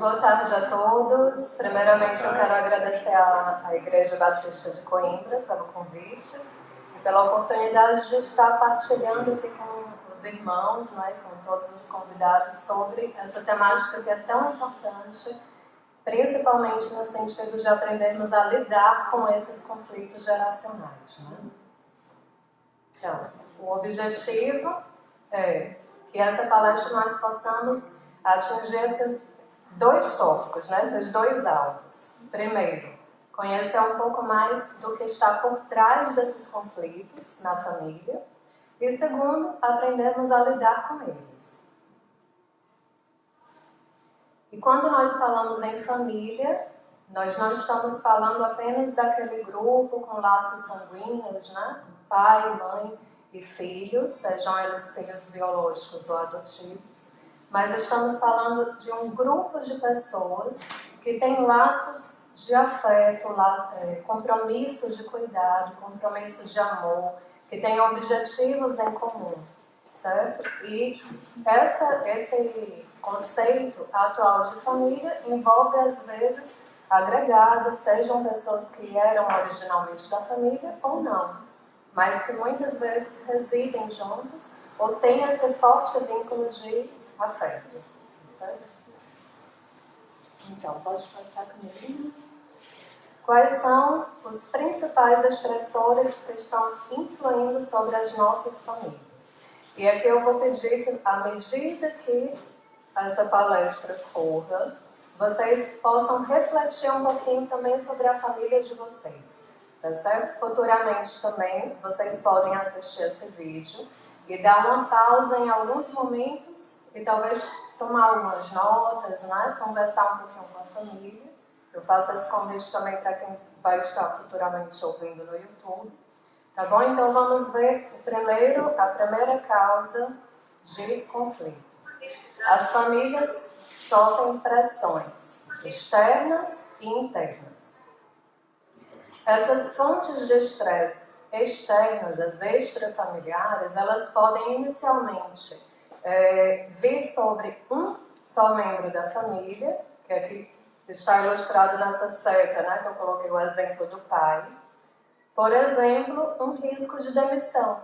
Boa tarde a todos. Primeiramente, eu quero agradecer à Igreja Batista de Coimbra pelo convite e pela oportunidade de estar partilhando aqui com os irmãos, né, com todos os convidados, sobre essa temática que é tão importante, principalmente no sentido de aprendermos a lidar com esses conflitos geracionais. Né? Então, o objetivo é que essa palestra nós possamos atingir esses dois tópicos, né? Esses dois alvos. Primeiro, conhecer um pouco mais do que está por trás desses conflitos na família. E segundo, aprendermos a lidar com eles. E quando nós falamos em família, nós não estamos falando apenas daquele grupo com laços sanguíneos, né? Pai, mãe e filhos, sejam eles filhos biológicos ou adotivos. Mas estamos falando de um grupo de pessoas que tem laços de afeto, compromissos de cuidado, compromissos de amor, que têm objetivos em comum, certo? E esse conceito atual de família envolve, às vezes, agregados, sejam pessoas que eram originalmente da família ou não, mas que muitas vezes residem juntos ou têm esse forte vínculo de afeto, certo? Então, pode passar comigo. Quais são os principais estressores que estão influindo sobre as nossas famílias? E aqui eu vou pedir que, à medida que essa palestra corra, vocês possam refletir um pouquinho também sobre a família de vocês, tá certo? Futuramente também vocês podem assistir esse vídeo e dar uma pausa em alguns momentos e talvez tomar algumas notas, né? Conversar um pouquinho com a família. Eu faço esse convite também para quem vai estar futuramente ouvindo no YouTube. Tá bom? Então vamos ver a primeira causa de conflitos. As famílias sofrem pressões externas e internas. Essas fontes de estresse externas, as extrafamiliares, elas podem inicialmente vir sobre um só membro da família, que aqui está ilustrado nessa seta, né, que eu coloquei o exemplo do pai. Por exemplo, um risco de demissão.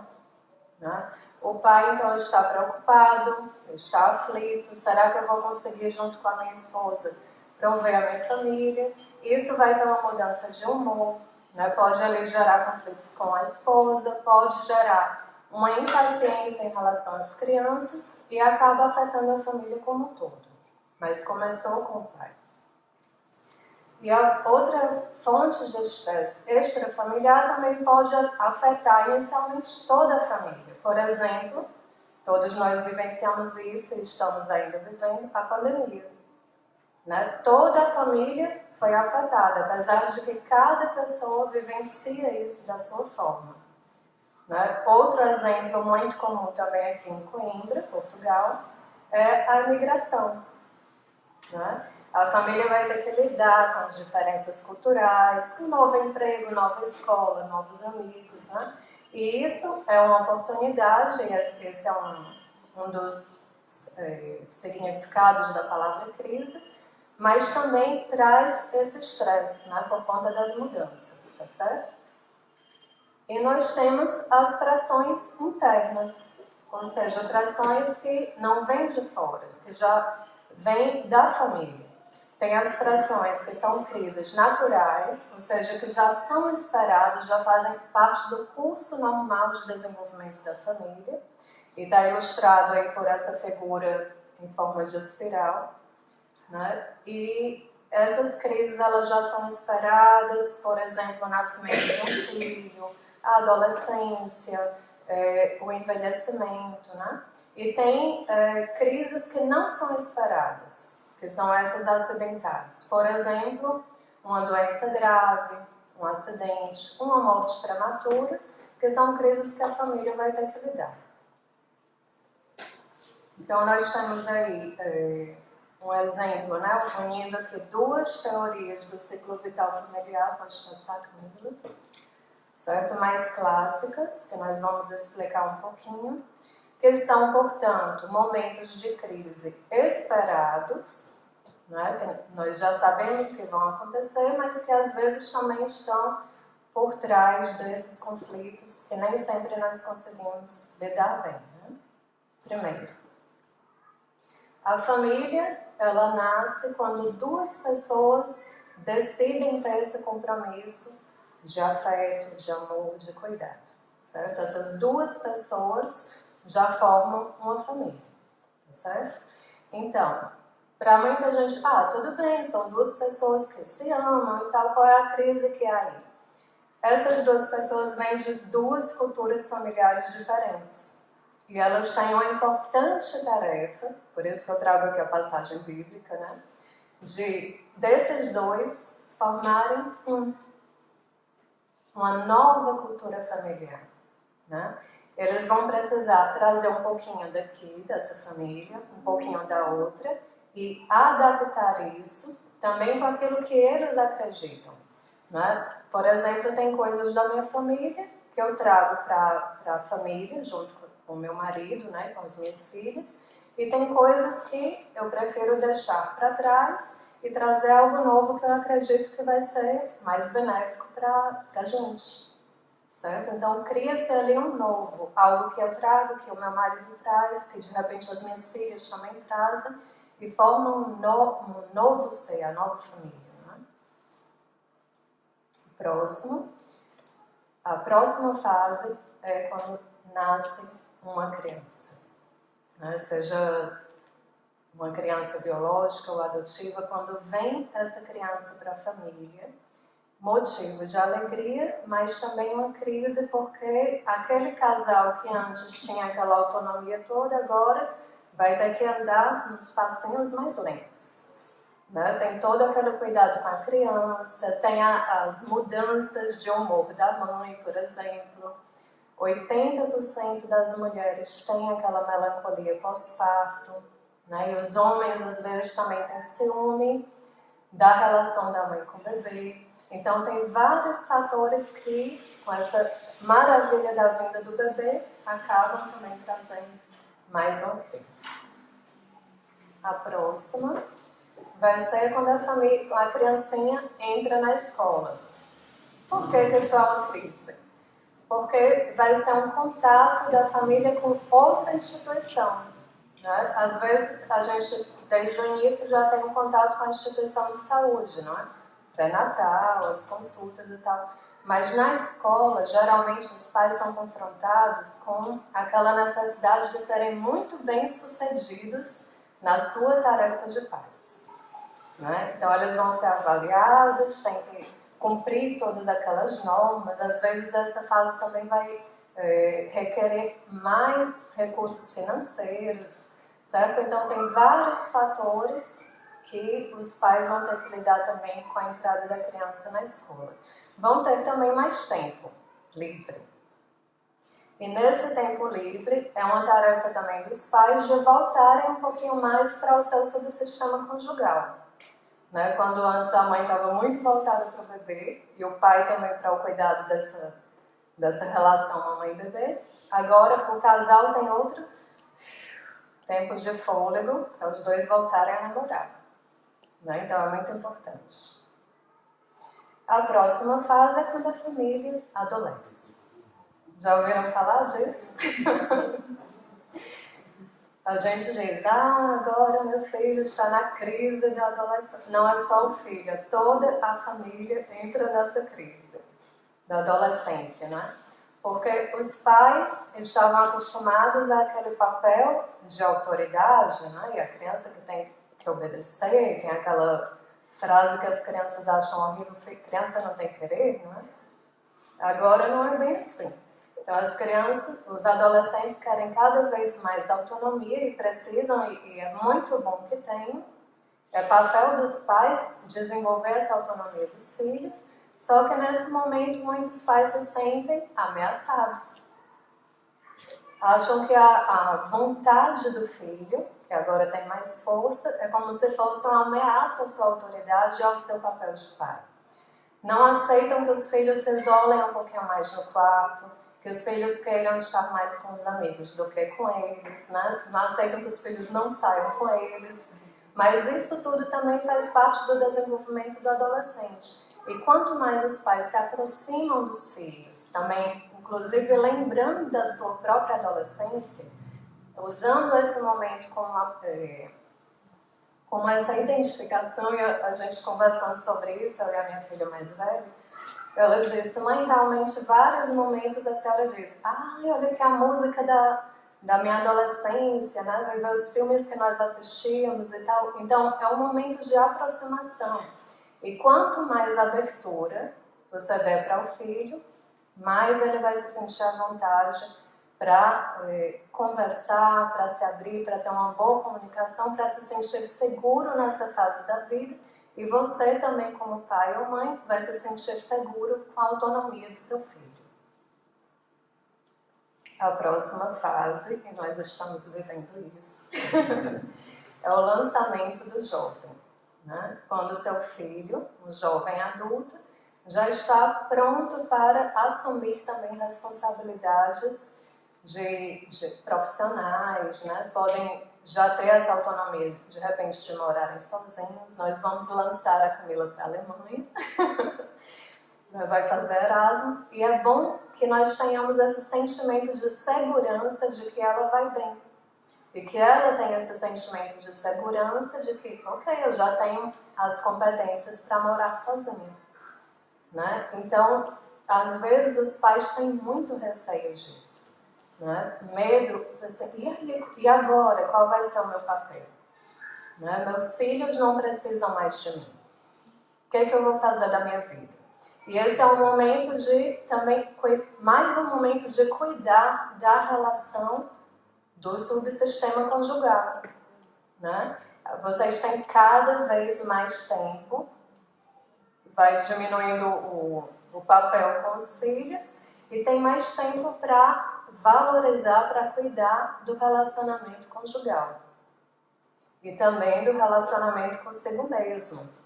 Né? O pai, então, está preocupado, está aflito, será que eu vou conseguir, junto com a minha esposa, prover a minha família? Isso vai ter uma mudança de humor, né? Pode ali gerar conflitos com a esposa, pode gerar uma impaciência em relação às crianças e acaba afetando a família como um todo. Mas começou com o pai. E a outra fonte de estresse extrafamiliar também pode afetar inicialmente toda a família. Por exemplo, todos nós vivenciamos isso e estamos ainda vivendo a pandemia. Né? Toda a família foi afetada, apesar de que cada pessoa vivencia isso da sua forma. Né? Outro exemplo muito comum também aqui em Coimbra, Portugal, é a imigração. Né? A família vai ter que lidar com as diferenças culturais, com novo emprego, nova escola, novos amigos. Né? E isso é uma oportunidade, e esse é um dos significados da palavra crise, mas também traz esse estresse, né, por conta das mudanças, tá certo? E nós temos as pressões internas, ou seja, pressões que não vêm de fora, que já vêm da família. Tem as pressões que são crises naturais, ou seja, que já são esperadas, já fazem parte do curso normal de desenvolvimento da família, e está ilustrado aí por essa figura em forma de espiral. Né? E essas crises elas já são esperadas, por exemplo, o nascimento de um filho, a adolescência, o envelhecimento. Né? E tem crises que não são esperadas, que são essas acidentais. Por exemplo, uma doença grave, um acidente, uma morte prematura, que são crises que a família vai ter que lidar. Então, nós temos aí um exemplo, né, unindo aqui duas teorias do ciclo vital familiar, pode passar comigo, certo? Mais clássicas, que nós vamos explicar um pouquinho, que são, portanto, momentos de crise esperados né? Que nós já sabemos que vão acontecer, mas que às vezes também estão por trás desses conflitos que nem sempre nós conseguimos lidar bem, né? Primeiro, a família, ela nasce quando duas pessoas decidem ter esse compromisso de afeto, de amor, de cuidado, certo? Essas duas pessoas já formam uma família, certo? Então, para muita gente, tudo bem, são duas pessoas que se amam e tal, qual é a crise que há aí? Essas duas pessoas vêm de duas culturas familiares diferentes. E elas têm uma importante tarefa, por isso que eu trago aqui a passagem bíblica, né? Desses dois formarem uma nova cultura familiar, né? Eles vão precisar trazer um pouquinho daqui, dessa família, um pouquinho da outra, e adaptar isso também com aquilo que eles acreditam, né? Por exemplo, tem coisas da minha família que eu trago para a família, junto com o meu marido, né, com as minhas filhas, e tem coisas que eu prefiro deixar para trás e trazer algo novo que eu acredito que vai ser mais benéfico para a gente, certo? Então cria-se ali um novo, algo que eu trago, que o meu marido traz, que de repente as minhas filhas também trazem, e formam um novo ser, a nova família. A próxima fase é quando nasce uma criança, né? Seja uma criança biológica ou adotiva, quando vem essa criança para a família, motivo de alegria, mas também uma crise, porque aquele casal que antes tinha aquela autonomia toda, agora vai ter que andar uns passinhos mais lentos. Né? Tem todo aquele cuidado com a criança, tem as mudanças de humor da mãe, por exemplo. 80% das mulheres têm aquela melancolia pós-parto, né? E os homens às vezes também têm ciúme da relação da mãe com o bebê. Então tem vários fatores que, com essa maravilha da vinda do bebê, acabam também trazendo mais uma crise. A próxima vai ser quando a criancinha entra na escola. Por que isso é uma crise? Porque vai ser um contato da família com outra instituição, né? Às vezes, a gente, desde o início, já tem um contato com a instituição de saúde, não é? Pré-natal, as consultas e tal. Mas na escola, geralmente, os pais são confrontados com aquela necessidade de serem muito bem-sucedidos na sua tarefa de pais, né? Então, eles vão ser avaliados, têm que cumprir todas aquelas normas. Às vezes, essa fase também vai requerer mais recursos financeiros, certo? Então, tem vários fatores que os pais vão ter que lidar também com a entrada da criança na escola. Vão ter também mais tempo livre. E nesse tempo livre, é uma tarefa também dos pais de voltarem um pouquinho mais para o seu subsistema conjugal. Né? Quando antes a mãe estava muito voltada para o bebê, e o pai também para o cuidado dessa relação mamãe e bebê, agora o casal tem outro tempo de fôlego para os dois voltarem a namorar. Né? Então é muito importante. A próxima fase é quando a família adolesce. Já ouviram falar disso? A gente diz, agora meu filho está na crise da adolescência. Não é só o filho, toda a família entra nessa crise da adolescência, né? Porque os pais estavam acostumados àquele papel de autoridade, né? E a criança que tem que obedecer, tem aquela frase que as crianças acham horrível, criança não tem querer, não é? Agora não é bem assim. Então as crianças, os adolescentes querem cada vez mais autonomia e precisam, e é muito bom que tenham. É papel dos pais desenvolver essa autonomia dos filhos, só que nesse momento muitos pais se sentem ameaçados. Acham que a vontade do filho, que agora tem mais força, é como se fosse uma ameaça à sua autoridade e ao seu papel de pai. Não aceitam que os filhos se isolem um pouquinho mais no quarto, que os filhos queiram estar mais com os amigos do que com eles, né? Não aceitam que os filhos não saiam com eles. Mas isso tudo também faz parte do desenvolvimento do adolescente. E quanto mais os pais se aproximam dos filhos, também, inclusive lembrando da sua própria adolescência, usando esse momento como essa identificação, e a gente conversando sobre isso, eu e a minha filha mais velha, ela disse: mãe, realmente, vários momentos a senhora diz: ai, olha que a música da minha adolescência, né? Dos filmes que nós assistíamos e tal. Então, é um momento de aproximação. E quanto mais abertura você der para o filho, mais ele vai se sentir à vontade para conversar, para se abrir, para ter uma boa comunicação, para se sentir seguro nessa fase da vida. E você também, como pai ou mãe, vai se sentir seguro com a autonomia do seu filho. A próxima fase, e nós estamos vivendo isso, é o lançamento do jovem. Né? Quando o seu filho, um jovem adulto, já está pronto para assumir também responsabilidades de profissionais, né? Podem já ter essa autonomia, de repente, de morarem sozinhos. Nós vamos lançar a Camila para a Alemanha, vai fazer Erasmus, e é bom que nós tenhamos esse sentimento de segurança de que ela vai bem. E que ela tenha esse sentimento de segurança de que, ok, eu já tenho as competências para morar sozinha. Né? Então, às vezes os pais têm muito receio disso. Né? Medo, assim, e agora? Qual vai ser o meu papel? Né? Meus filhos não precisam mais de mim. O que é que eu vou fazer da minha vida? E esse é um momento de também, mais um momento de cuidar da relação do subsistema conjugal. Né? Vocês têm cada vez mais tempo, vai diminuindo o papel com os filhos, e tem mais tempo para valorizar, para cuidar do relacionamento conjugal. E também do relacionamento consigo mesmo.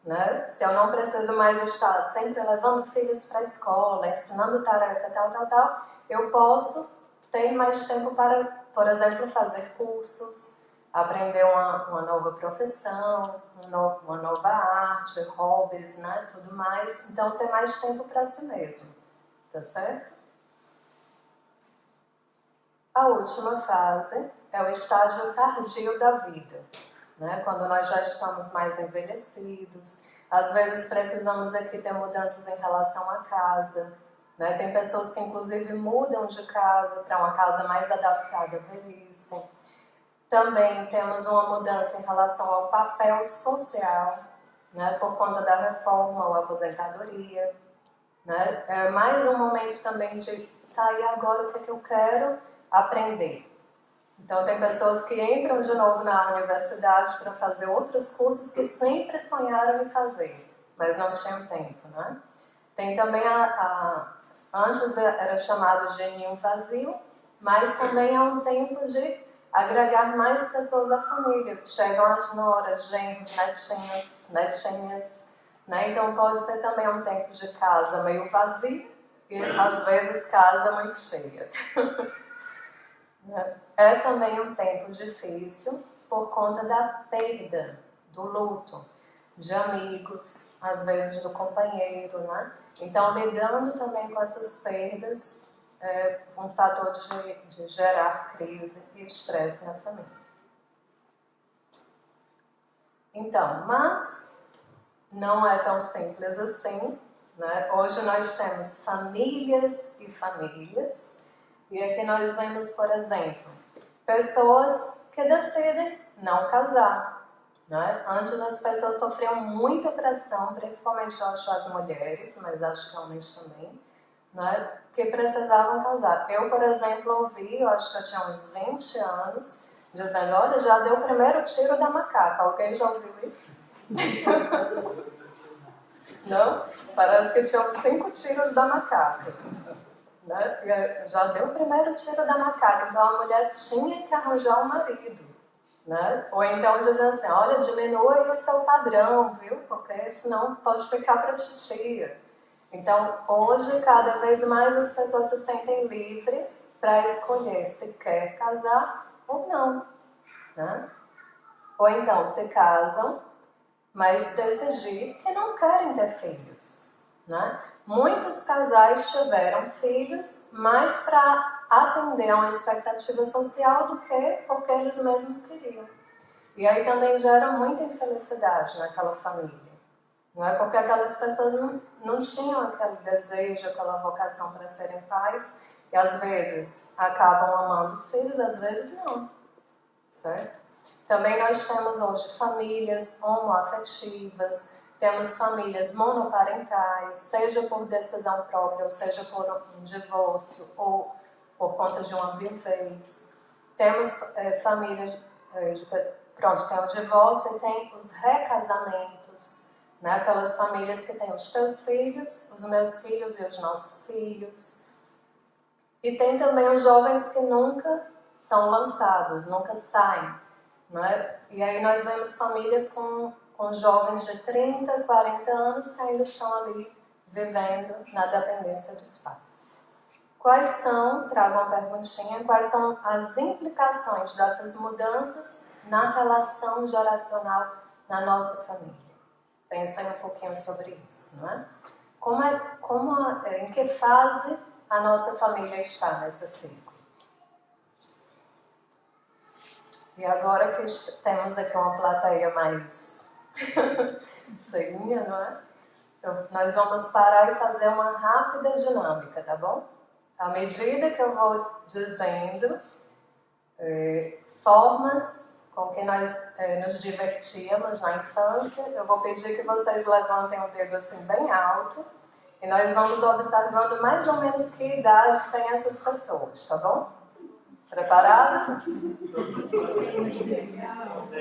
Né? Se eu não preciso mais estar sempre levando filhos para a escola, ensinando tarefa, tal, eu posso ter mais tempo para, por exemplo, fazer cursos, aprender uma nova profissão, uma nova arte, hobbies, né? Tudo mais. Então, ter mais tempo para si mesmo. Tá certo? A última fase é o estágio tardio da vida. Né? Quando nós já estamos mais envelhecidos, às vezes precisamos aqui ter mudanças em relação à casa. Né? Tem pessoas que inclusive mudam de casa para uma casa mais adaptada à velhice. Também temos uma mudança em relação ao papel social, né? Por conta da reforma ou aposentadoria. Né? É mais um momento também de, tá, e agora o que é que eu quero aprender? Então, tem pessoas que entram de novo na universidade para fazer outros cursos que sempre sonharam em fazer, mas não tinham tempo, né? Tem também antes era chamado de ninho vazio, mas também é um tempo de agregar mais pessoas à família. Chegam as noras, genros, netinhas, né? Então, pode ser também um tempo de casa meio vazio e, às vezes, casa muito cheia. É também um tempo difícil por conta da perda, do luto, de amigos, às vezes do companheiro, né? Então, lidando também com essas perdas é um fator de gerar crise e estresse na família. Então, mas não é tão simples assim, né? Hoje nós temos famílias e famílias. E aqui nós vemos, por exemplo, pessoas que decidem não casar. Né? Antes as pessoas sofriam muita pressão, principalmente eu acho as mulheres, mas acho que homens também, né? Que precisavam casar. Eu, por exemplo, ouvi, eu acho que eu tinha uns 20 anos, dizendo, olha, já deu o primeiro tiro da macaca. Alguém já ouviu isso? Não? Parece que tinham 5 tiros da macaca. Né? Já deu o primeiro tiro da macaca, então a mulher tinha que arranjar um marido. Né? Ou então dizer assim, olha, diminua aí o seu padrão, viu? Porque senão pode ficar para titia. Então, hoje, cada vez mais as pessoas se sentem livres para escolher se quer casar ou não. Né? Ou então se casam, mas decidiram que não querem ter filhos, né? Muitos casais tiveram filhos mais para atender a uma expectativa social do que porque eles mesmos queriam. E aí também gera muita infelicidade naquela família. Não é porque aquelas pessoas não tinham aquele desejo, aquela vocação para serem pais, e às vezes acabam amando os filhos, às vezes não, certo? Também nós temos hoje famílias homoafetivas, temos famílias monoparentais, seja por decisão própria, ou seja por um divórcio, ou por conta de uma viuvez. Temos famílias, tem o divórcio e tem os recasamentos, né? Aquelas famílias que têm os teus filhos, os meus filhos e os nossos filhos. E tem também os jovens que nunca são lançados, nunca saem, não é? E aí nós vemos famílias com jovens de 30, 40 anos que ainda estão ali vivendo na dependência dos pais. Quais são, trago uma perguntinha, quais são as implicações dessas mudanças na relação geracional na nossa família? Pensem um pouquinho sobre isso, não é? Em que fase a nossa família está nesse ciclo? E agora que temos aqui uma plateia mais cheinha, não é? Então, nós vamos parar e fazer uma rápida dinâmica, tá bom? À medida que eu vou dizendo formas com que nós nos divertíamos na infância, eu vou pedir que vocês levantem o dedo assim bem alto e nós vamos observando mais ou menos que idade tem essas pessoas, tá bom? Preparados?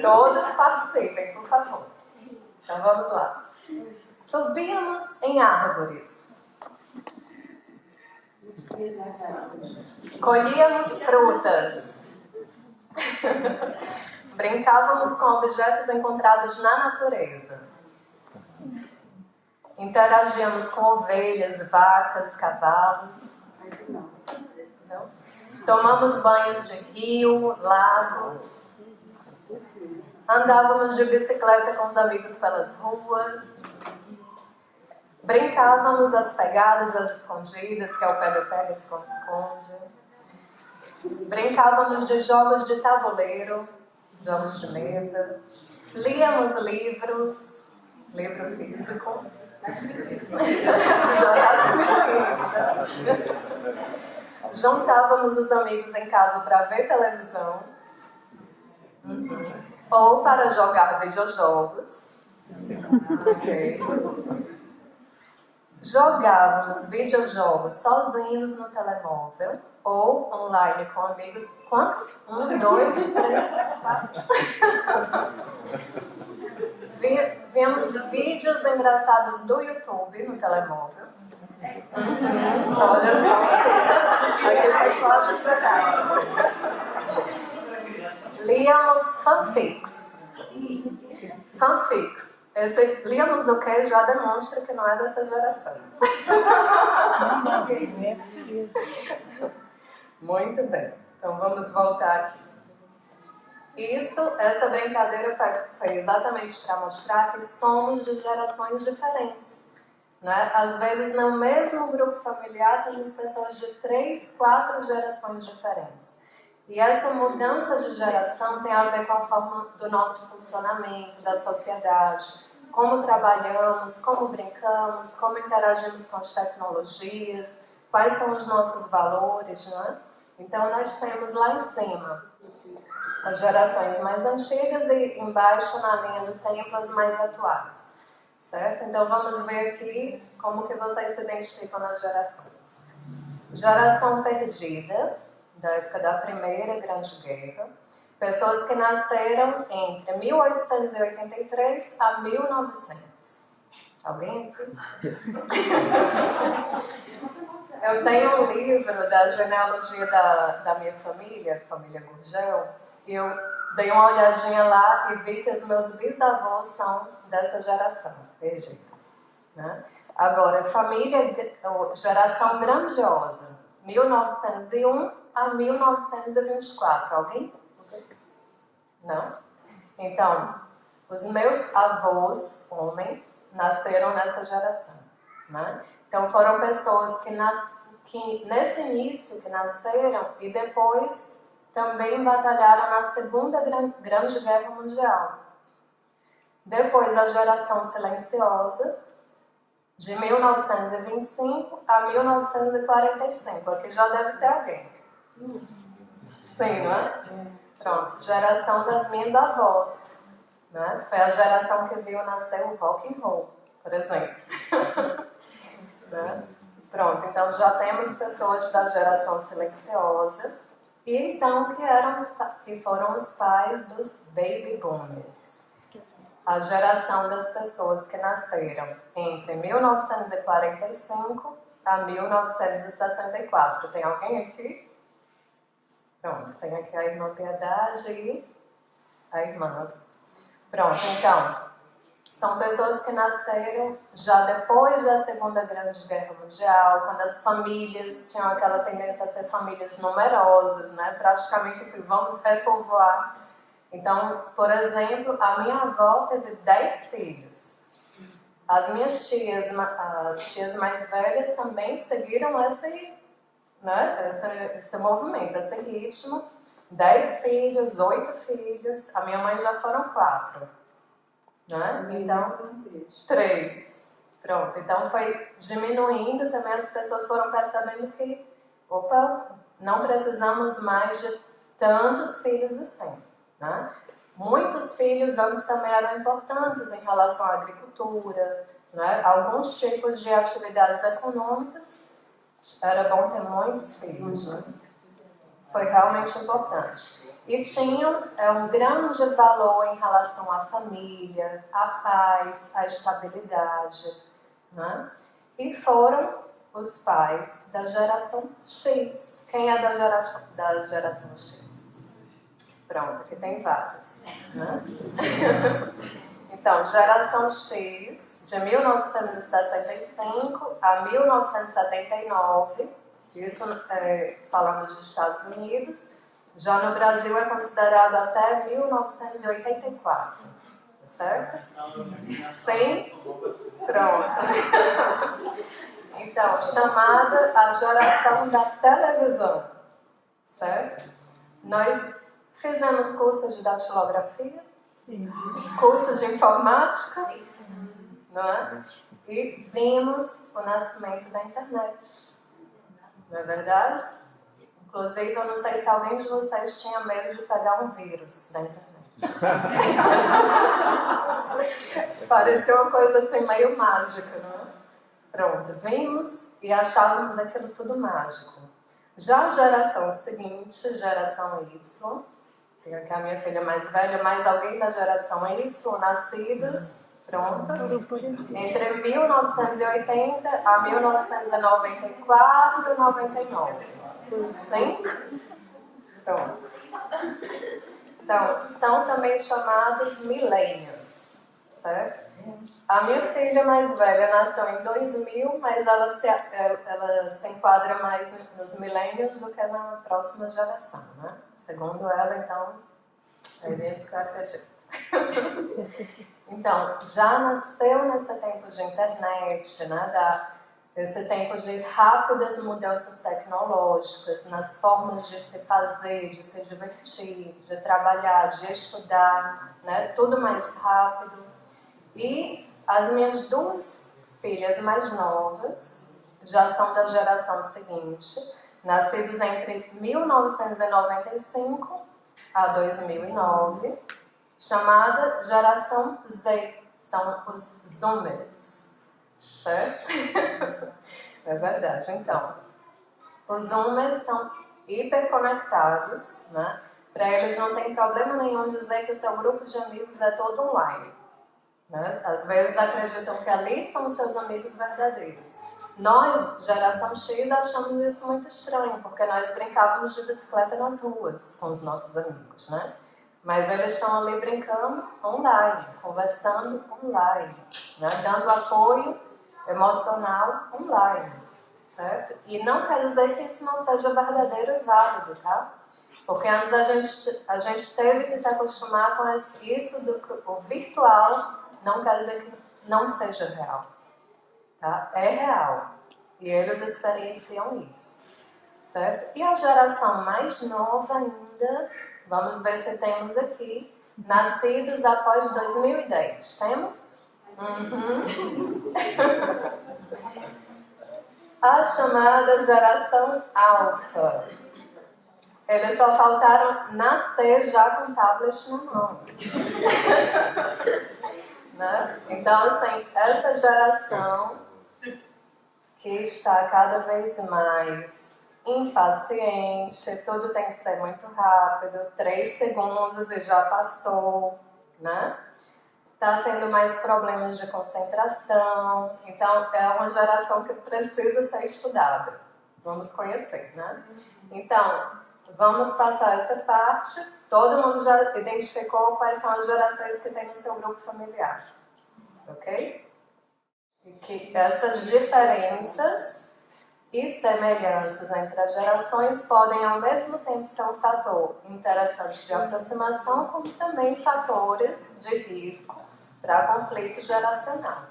Todos participem, por favor. Então vamos lá. Subimos em árvores. Colhíamos frutas. Brincávamos com objetos encontrados na natureza. Interagíamos com ovelhas, vacas, cavalos. Não? Tomamos banhos de rio, lagos. Andávamos de bicicleta com os amigos pelas ruas. Brincávamos às pegadas, às escondidas, que é o pega-pega, esconde-esconde. Brincávamos de jogos de tabuleiro, jogos de mesa. Líamos livros, livro físico. Juntávamos os amigos em casa para ver televisão. Ou para jogar videojogos. Okay. Jogávamos videojogos sozinhos no telemóvel ou online com amigos. Quantos? 1, 2, 3, 4. Vimos vídeos engraçados do YouTube no telemóvel. Olha só. Aqui foi quase explicado. Líamos fanfics. Fanfics. Líamos o que já demonstra que não é dessa geração. Muito bem. Então vamos voltar aqui. Essa brincadeira foi exatamente para mostrar que somos de gerações diferentes. Né? Às vezes, no mesmo grupo familiar, temos pessoas de 3, 4 gerações diferentes. E essa mudança de geração tem a ver com a forma do nosso funcionamento, da sociedade, como trabalhamos, como brincamos, como interagimos com as tecnologias, quais são os nossos valores, né? Então, nós temos lá em cima as gerações mais antigas e embaixo, na linha do tempo, as mais atuais. Certo? Então, vamos ver aqui como que vocês se identificam nas gerações. Geração perdida, da época da Primeira Grande Guerra. Pessoas que nasceram entre 1883 a 1900. Alguém aqui? Eu tenho um livro da genealogia da minha família Gurgel, e eu dei uma olhadinha lá e vi que os meus bisavós são dessa geração, perdida. Né? Agora, geração grandiosa, 1901 a 1924. Alguém? Não? Então, os meus avós, homens, nasceram nessa geração, né? Então, foram pessoas que nesse início, que nasceram e depois também batalharam na Segunda Grande Guerra Mundial. Depois, a geração silenciosa, de 1925 a 1945. Aqui já deve ter alguém. Sim, não é? Pronto, geração das minhas avós. Né? Foi a geração que viu nascer o rock and roll, por exemplo. Né? Pronto, então já temos pessoas da geração silenciosa e então que foram os pais dos baby boomers. A geração das pessoas que nasceram entre 1945 a 1964. Tem alguém aqui? Pronto, tem aqui a irmã Piedade e a irmã. Pronto, então, são pessoas que nasceram já depois da Segunda Grande Guerra Mundial, quando as famílias tinham aquela tendência a ser famílias numerosas, né? Praticamente assim, vamos repovoar. Então, por exemplo, a minha avó teve 10 filhos. As minhas tias mais velhas também seguiram esse movimento, esse ritmo. 10 filhos, 8 filhos. A minha mãe já foram 4. Né? Então, 3. Pronto. Então, foi diminuindo também. As pessoas foram percebendo que, não precisamos mais de tantos filhos assim. Né? Muitos filhos antes também eram importantes em relação à agricultura, né? Alguns tipos de atividades econômicas, era bom ter muitos filhos. Né? Foi realmente importante. E tinham um grande valor em relação à família, à paz, à estabilidade. Né? E foram os pais da geração X. Quem é da geração X? Pronto, aqui tem vários. Né? Então, geração X, de 1965 a 1979, isso falando dos Estados Unidos, já no Brasil é considerado até 1984, certo? Sim? Pronto. Então, chamada a geração da televisão, certo? Nós fizemos curso de datilografia, curso de informática, não é? E vimos o nascimento da internet. Não é verdade? Inclusive, eu não sei se alguém de vocês tinha medo de pegar um vírus da internet. Pareceu uma coisa assim meio mágica, não é? Pronto, vimos e achávamos aquilo tudo mágico. Já a geração seguinte, geração Y, tem aqui a minha filha mais velha, mais alguém da geração Y, nascidas, pronto, entre 1980 a 1994, 99. Sim? Pronto. Então, são também chamados millennials, certo? A minha filha mais velha nasceu em 2000, mas ela se enquadra mais nos millennials do que na próxima geração, né? Segundo ela, então, é isso que eu acredito. Então, já nasceu nesse tempo de internet, né? Esse tempo de rápidas mudanças tecnológicas, nas formas de se fazer, de se divertir, de trabalhar, de estudar, né? Tudo mais rápido. E as minhas 2 filhas mais novas já são da geração seguinte, nascidos entre 1995 a 2009, chamada geração Z, são os Zoomers, certo? É verdade. Então, os Zoomers são hiperconectados, né? Para eles não tem problema nenhum dizer que o seu grupo de amigos é todo online. Né? Às vezes acreditam que ali são os seus amigos verdadeiros. Nós, geração X, achamos isso muito estranho, porque nós brincávamos de bicicleta nas ruas com os nossos amigos, né? Mas eles estão ali brincando online, conversando online, né? Dando apoio emocional online, certo? E não quer dizer que isso não seja verdadeiro e válido, tá? Porque antes a gente teve que se acostumar com isso do que o virtual não quer dizer que não seja real. Tá? É real. E eles experienciam isso. Certo? E a geração mais nova ainda, vamos ver se temos aqui, nascidos após 2010. Temos? Uhum. A chamada geração alfa. Eles só faltaram nascer já com tablet na mão. Né? Então, assim, essa geração que está cada vez mais impaciente, tudo tem que ser muito rápido, 3 segundos e já passou, né? Está tendo mais problemas de concentração, então é uma geração que precisa ser estudada. Vamos conhecer, né? Então, vamos passar essa parte. Todo mundo já identificou quais são as gerações que tem no seu grupo familiar, ok? E que essas diferenças e semelhanças entre as gerações podem ao mesmo tempo ser um fator interessante de aproximação, como também fatores de risco para conflito geracional.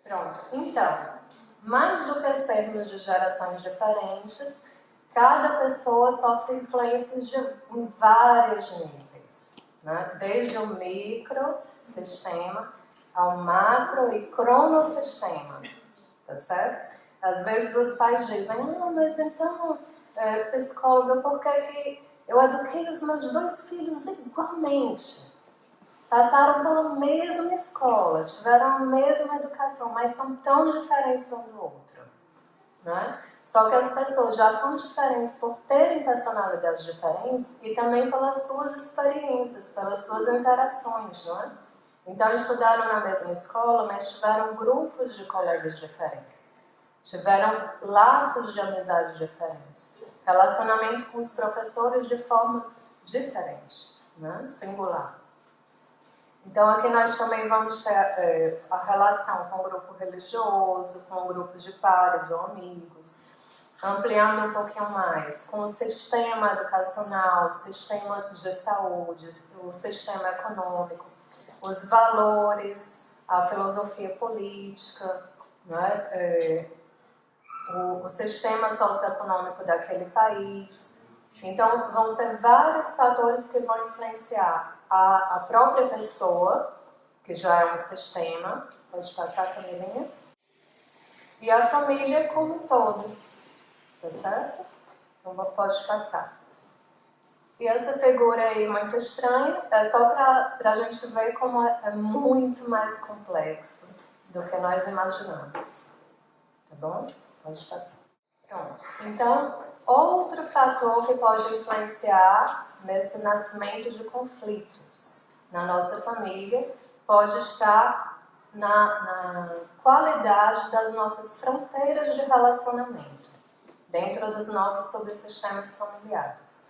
Pronto. Então, mais do que sermos de gerações diferentes, cada pessoa sofre influências em vários níveis, né? Desde o microsistema ao macro e cronossistema, tá certo? Às vezes os pais dizem, mas então, psicóloga, por que eu eduquei os meus 2 filhos igualmente? Passaram pela mesma escola, tiveram a mesma educação, mas são tão diferentes um do outro, né? Só que as pessoas já são diferentes por terem personalidades diferentes e também pelas suas experiências, pelas suas interações, não é? Então estudaram na mesma escola, mas tiveram grupos de colegas diferentes. Tiveram laços de amizade diferentes, relacionamento com os professores de forma diferente, né? Singular. Então aqui nós também vamos ter a relação com o grupo religioso, com o grupo de pares ou amigos, ampliando um pouquinho mais, com o sistema educacional, o sistema de saúde, o sistema econômico, os valores, a filosofia política, né? O sistema socioeconômico daquele país. Então, vão ser vários fatores que vão influenciar a própria pessoa, que já é um sistema, pode passar, Camilinha, e a família como um todo, tá certo? Então, pode passar. E essa figura aí muito estranha, é só para a gente ver como é muito mais complexo do que nós imaginamos, tá bom? Pode passar. Pronto. Então, outro fator que pode influenciar nesse nascimento de conflitos na nossa família pode estar na qualidade das nossas fronteiras de relacionamento dentro dos nossos subsistemas familiares.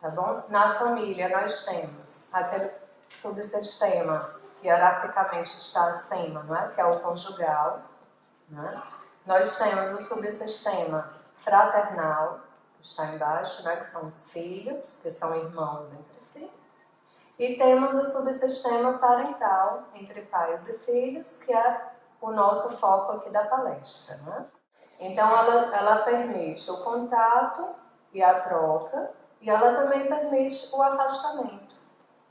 Tá bom? Na família nós temos aquele subsistema que hierarquicamente está acima, não é? Que é o conjugal, né? Nós temos o subsistema fraternal, que está embaixo, né, que são os filhos, que são irmãos entre si. E temos o subsistema parental, entre pais e filhos, que é o nosso foco aqui da palestra, né? Então, ela permite o contato e a troca, e ela também permite o afastamento,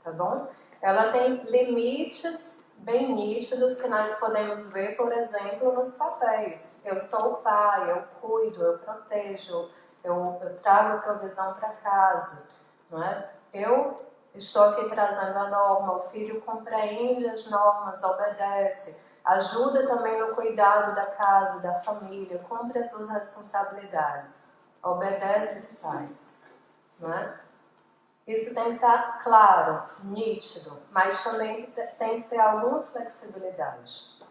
tá bom? Ela tem limites bem nítidos que nós podemos ver, por exemplo, nos papéis. Eu sou o pai, eu cuido, eu protejo, eu trago provisão para casa, não é? Eu estou aqui trazendo a norma, o filho compreende as normas, obedece, ajuda também no cuidado da casa, da família, cumpre as suas responsabilidades, obedece os pais, não é? Isso tem que estar claro, nítido, mas também tem que ter alguma flexibilidade.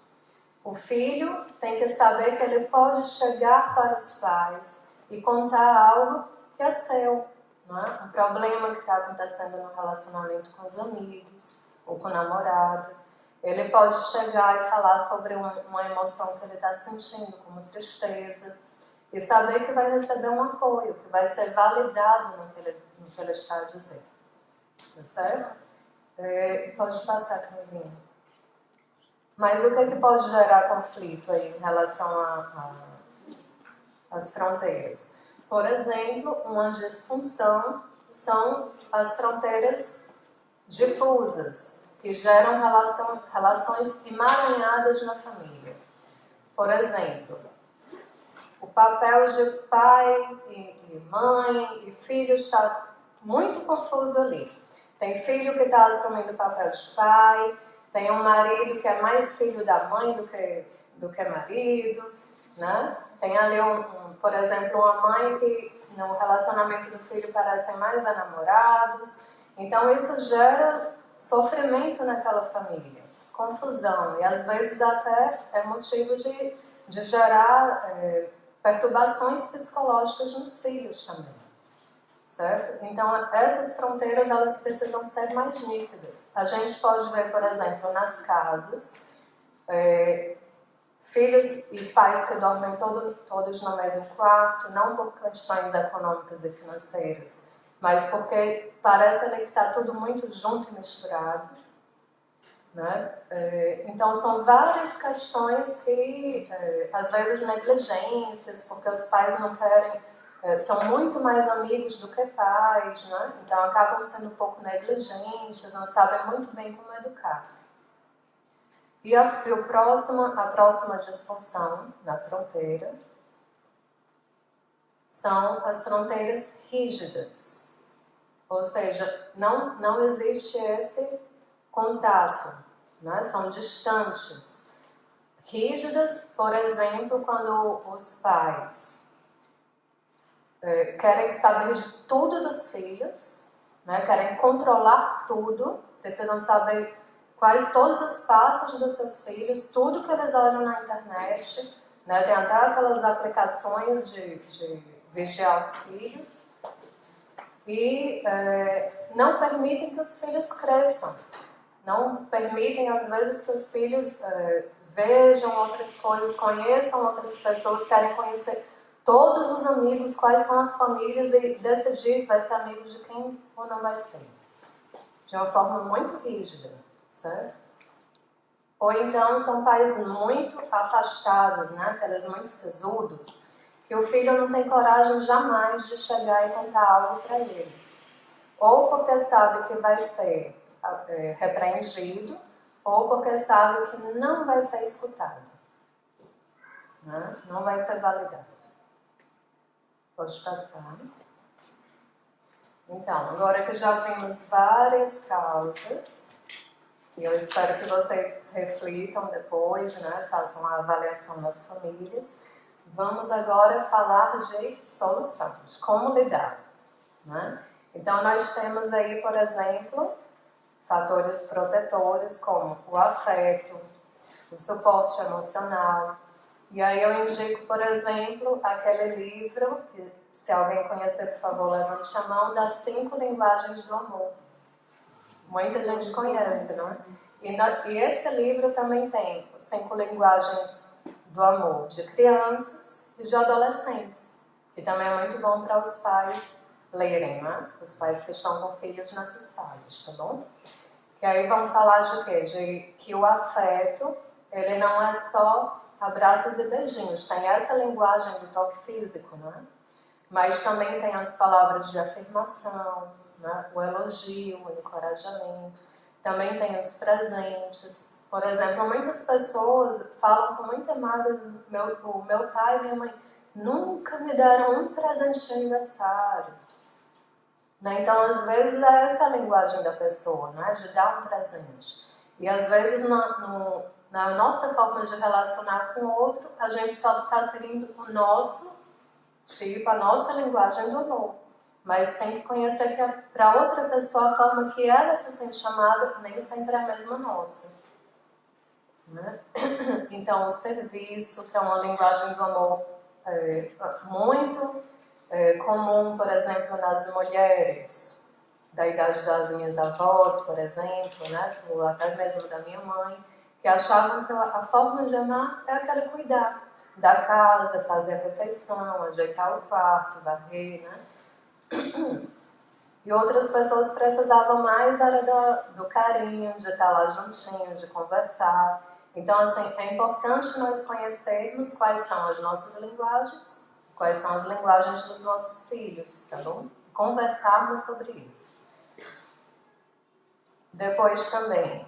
O filho tem que saber que ele pode chegar para os pais e contar algo que é seu, não é? Um problema que está acontecendo no relacionamento com os amigos ou com o namorado. Ele pode chegar e falar sobre uma emoção que ele está sentindo, como tristeza. e saber que vai receber um apoio, que vai ser validado no que ele está a dizer. Tá certo? Pode passar, Camilinha. Mas o que pode gerar conflito aí em relação às fronteiras? Por exemplo, uma disfunção são as fronteiras difusas, que geram relações emaranhadas na família. Por exemplo, o papel de pai e mãe e filho está muito confuso ali. Tem filho que está assumindo o papel de pai, tem um marido que é mais filho da mãe do que marido, né? Tem ali, por exemplo, uma mãe que no relacionamento do filho parecem mais a namorados. Então isso gera sofrimento naquela família, confusão, e às vezes até é motivo de gerar perturbações psicológicas nos filhos também, certo? Então essas fronteiras elas precisam ser mais nítidas. A gente pode ver, por exemplo, nas casas, filhos e pais que dormem todos no mesmo quarto, não por questões econômicas e financeiras, mas porque parece ali que está tudo muito junto e misturado, né? Então são várias questões que, às vezes negligências, porque os pais não querem, são muito mais amigos do que pais, né? Então acabam sendo um pouco negligentes, não sabem muito bem como educar. E a próxima disfunção na fronteira são as fronteiras rígidas. Ou seja, não existe esse contato, né? São distantes. Rígidas, por exemplo, quando os pais querem saber de tudo dos filhos, né? Querem controlar tudo, precisam saber todos os passos dos seus filhos, tudo que eles olham na internet, né? Tem até aquelas aplicações de vigiar os filhos, e não permitem que os filhos cresçam, não permitem às vezes que os filhos vejam outras coisas, conheçam outras pessoas, querem conhecer todos os amigos, quais são as famílias e decidir vai ser amigo de quem ou não vai ser, de uma forma muito rígida, certo? Ou então são pais muito afastados, né? Aqueles muito sisudos, que o filho não tem coragem jamais de chegar e contar algo para eles. Ou porque sabe que vai ser repreendido, ou porque sabe que não vai ser escutado, né? Não vai ser validado. Pode passar. Então, agora que já vimos várias causas, e eu espero que vocês reflitam depois, né? Façam a avaliação das famílias. Vamos agora falar de soluções, como lidar, né? Então, nós temos aí, por exemplo, fatores protetores como o afeto, o suporte emocional. E aí eu indico, por exemplo, aquele livro, que se alguém conhecer, por favor, levante a mão, das 5 linguagens do amor. Muita gente conhece, não é? E esse livro também tem as 5 linguagens do amor de crianças e de adolescentes, que também é muito bom para os pais lerem, né? Os pais que estão com filhos nessas fases, tá bom? Que aí vamos falar de quê? De que o afeto, ele não é só abraços e beijinhos, tem essa linguagem do toque físico, né? Mas também tem as palavras de afirmação, né? O elogio, o encorajamento, também tem os presentes. Por exemplo, muitas pessoas falam com muita mágoa, o meu pai e minha mãe nunca me deram um presente de aniversário. Né? Então, às vezes, é essa a linguagem da pessoa, né? De dar um presente. E às vezes, na nossa forma de relacionar com o outro, a gente só está seguindo o nosso tipo, a nossa linguagem do amor. Mas tem que conhecer que para outra pessoa a forma que ela se sente chamada nem sempre é a mesma nossa. Né? Então, o serviço, que é uma linguagem do amor muito comum, por exemplo, nas mulheres da idade das minhas avós, por exemplo, né? Ou até mesmo da minha mãe, que achavam que a forma de amar é aquela cuidar. da casa, fazer a refeição, ajeitar o quarto, varrer, né? E outras pessoas precisavam mais era do carinho, de estar lá juntinho, de conversar. Então, assim, é importante nós conhecermos quais são as nossas linguagens, quais são as linguagens dos nossos filhos, tá bom? Conversarmos sobre isso. Depois também,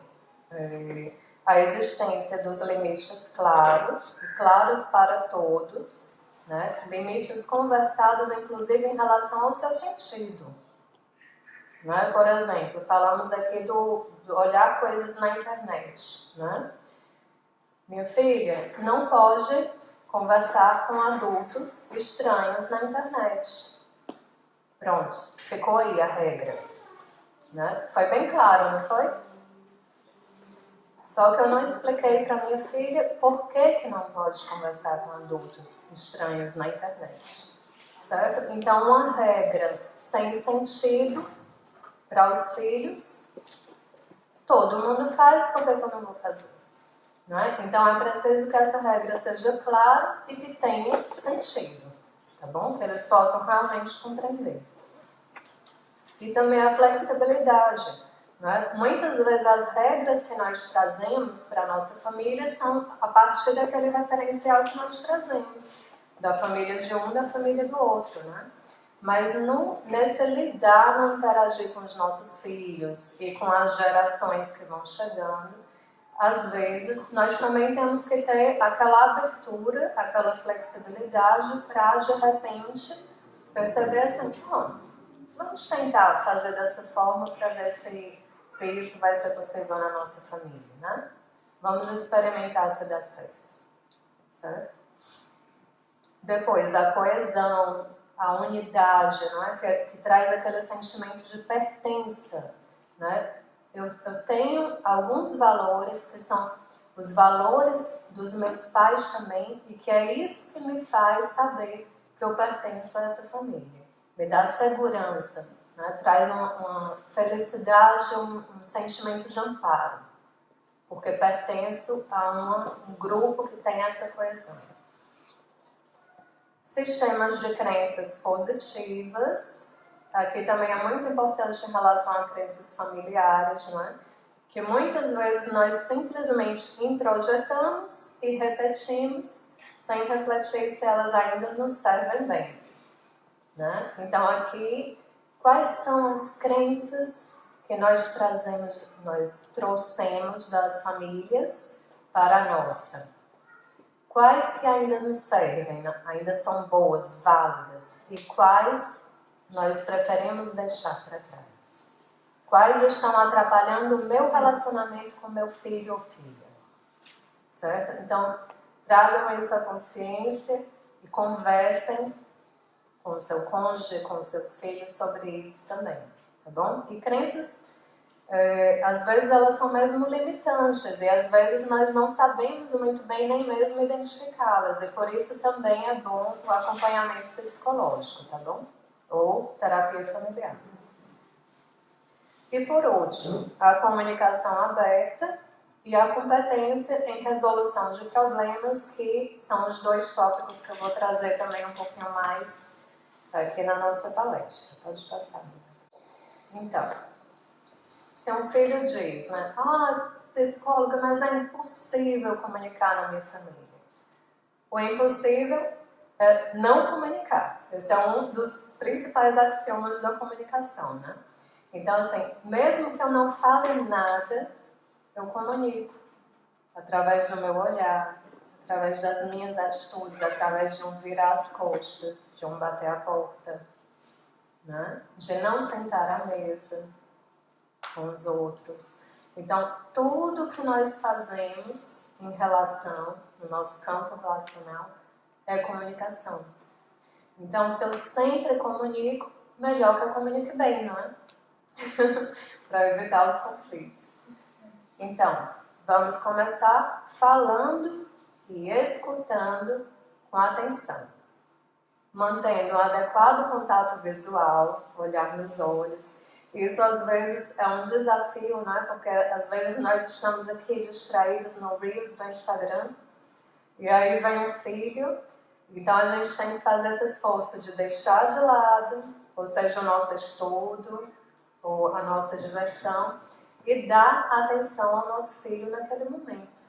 a existência dos limites claros, e claros para todos, né? Limites conversados, inclusive, em relação ao seu sentido. Né? Por exemplo, falamos aqui do olhar coisas na internet. Né? Minha filha não pode conversar com adultos estranhos na internet. Pronto, ficou aí a regra. Né? Foi bem claro, não foi? Só que eu não expliquei para minha filha por que não pode conversar com adultos estranhos na internet. Certo? Então, uma regra sem sentido para os filhos, todo mundo faz, por que eu não vou fazer? Não é? Então é preciso que essa regra seja clara e que tenha sentido, tá bom? Que eles possam realmente compreender. E também a flexibilidade. Não é? Muitas vezes as regras que nós trazemos para a nossa família são a partir daquele referencial que nós trazemos, da família de um, da família do outro, né? Mas nesse lidar, no interagir com os nossos filhos e com as gerações que vão chegando, às vezes nós também temos que ter aquela abertura, aquela flexibilidade para, de repente, perceber assim, vamos tentar fazer dessa forma para ver se isso vai ser possível na nossa família, né? Vamos experimentar se dá certo, certo? Depois, a coesão, a unidade, não é? que traz aquele sentimento de pertença. Né? Eu tenho alguns valores que são os valores dos meus pais também, e que é isso que me faz saber que eu pertenço a essa família. Me dá segurança, né? Traz uma felicidade, um sentimento de amparo, porque pertenço a um grupo que tem essa coesão. Sistemas de crenças positivas. Aqui também é muito importante em relação a crenças familiares, né? Que muitas vezes nós simplesmente introjetamos e repetimos sem refletir se elas ainda nos servem bem. Né? Então aqui, quais são as crenças que nós trouxemos das famílias para a nossa? Quais que ainda nos servem, ainda são boas, válidas, e quais nós preferimos deixar para trás? Quais estão atrapalhando o meu relacionamento com meu filho ou filha? Certo? Então, tragam isso à consciência e conversem com o seu cônjuge, com os seus filhos sobre isso também, tá bom? E crenças, às vezes elas são mesmo limitantes e às vezes nós não sabemos muito bem nem mesmo identificá-las, e por isso também é bom o acompanhamento psicológico, tá bom? Ou terapia familiar. E por último, a comunicação aberta e a competência em resolução de problemas, que são os dois tópicos que eu vou trazer também um pouquinho mais aqui na nossa palestra. Pode passar. Então, se um filho diz, né, psicóloga, mas é impossível comunicar na minha família. O impossível é não comunicar. Esse é um dos principais axiomas da comunicação, né? Então, assim, mesmo que eu não fale nada, eu comunico. Através do meu olhar, através das minhas atitudes, através de um virar as costas, de um bater a porta, né? De não sentar à mesa com os outros. Então, tudo que nós fazemos em relação, no nosso campo relacional, é comunicação. Então, se eu sempre comunico, melhor que eu comunique bem, não é? Para evitar os conflitos. Então, vamos começar falando e escutando com atenção. Mantendo um adequado contato visual, olhar nos olhos. Isso às vezes é um desafio, né? Porque às vezes nós estamos aqui distraídos no Reels do Instagram E aí vem um filho, então a gente tem que fazer esse esforço de deixar de lado, ou seja, o nosso estudo, ou a nossa diversão, e dar atenção ao nosso filho naquele momento,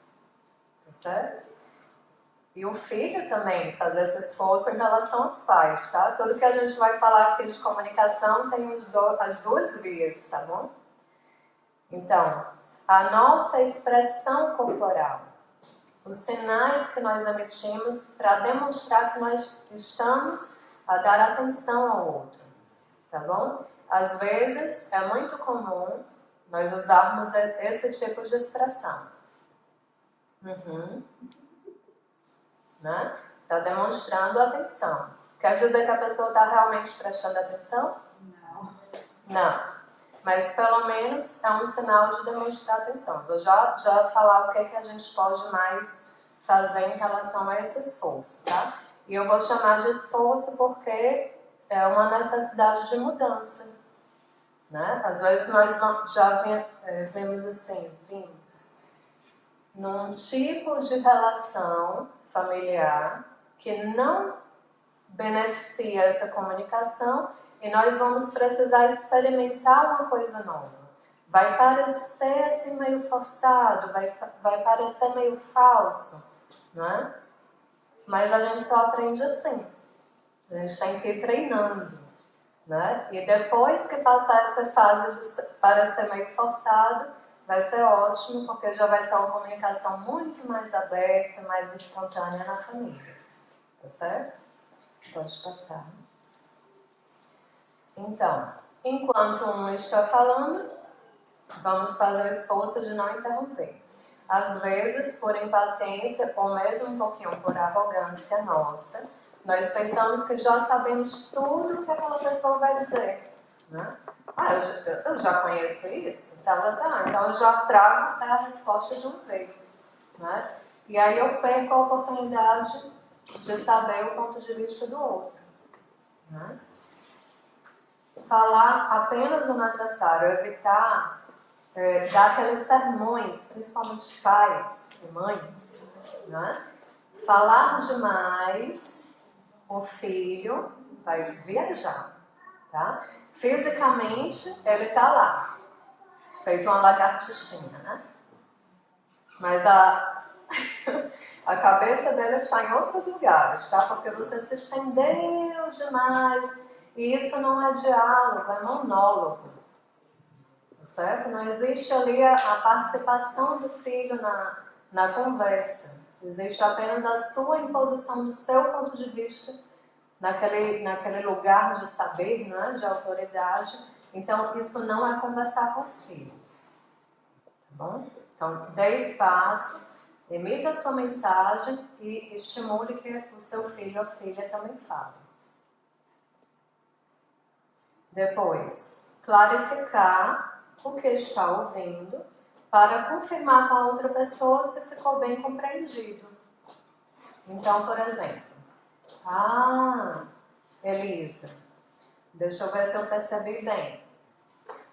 tá certo? E o filho também fazer esse esforço em relação aos pais, tá? Tudo que a gente vai falar aqui de comunicação tem as duas vias, tá bom? Então, a nossa expressão corporal, os sinais que nós emitimos para demonstrar que nós estamos a dar atenção ao outro, tá bom? Às vezes, é muito comum nós usarmos esse tipo de expressão. Né? Está demonstrando atenção. Quer dizer que a pessoa está realmente prestando atenção? Não. Não. Mas pelo menos é um sinal de demonstrar atenção. Vou já falar o que é que a gente pode mais fazer em relação a esse esforço, tá? E eu vou chamar de esforço porque é uma necessidade de mudança, né? Às vezes nós já vemos assim, vimos num tipo de relação familiar que não beneficia essa comunicação e nós vamos precisar experimentar uma coisa nova. Vai parecer assim meio forçado, vai parecer meio falso, não é? Mas a gente só aprende assim. A gente tem que ir treinando, né? E depois que passar essa fase de parecer meio forçado, vai ser ótimo, porque já vai ser uma comunicação muito mais aberta, mais espontânea na família. Tá certo? Pode passar. Então, enquanto um está falando, vamos fazer o esforço de não interromper. Às vezes, por impaciência ou mesmo um pouquinho por arrogância nossa, nós pensamos que já sabemos tudo o que aquela pessoa vai dizer, né? Ah, eu já conheço isso? Tá. Então eu já trago a resposta de uma vez, né? E aí eu perco a oportunidade de saber o ponto de vista do outro, né? Falar apenas o necessário, evitar dar aqueles sermões, principalmente pais e mães, né? Falar demais, o filho vai viajar, tá? Fisicamente, ele está lá, feito uma lagartixinha, né? Mas a cabeça dele está em outros lugares, tá? Porque você se estendeu demais e isso não é diálogo, é monólogo, certo? Não existe ali a participação do filho na conversa. Existe apenas a sua imposição do seu ponto de vista naquele lugar de saber, né, de autoridade. Então, isso não é conversar com os filhos. Tá bom? Então, dê espaço, emita a sua mensagem e estimule que o seu filho ou filha também fale. Depois, clarificar o que está ouvindo para confirmar com a outra pessoa se ficou bem compreendido. Então, por exemplo, Elisa, deixa eu ver se eu percebi bem.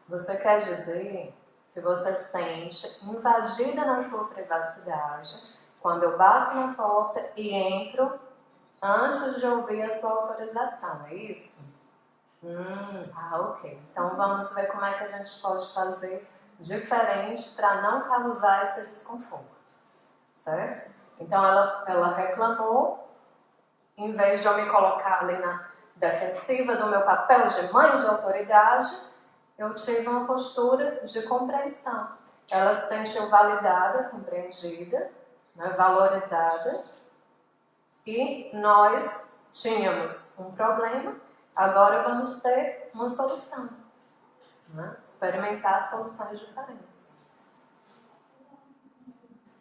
Você quer dizer que você se sente invadida na sua privacidade quando eu bato na porta e entro antes de ouvir a sua autorização, é isso? Ok. Então vamos ver como é que a gente pode fazer diferente para não causar esse desconforto, certo? Então ela reclamou, em vez de eu me colocar ali na defensiva do meu papel de mãe de autoridade, eu tive uma postura de compreensão. Ela se sentiu validada, compreendida, né, valorizada, e nós tínhamos um problema, agora vamos ter uma solução, né? Experimentar soluções diferentes.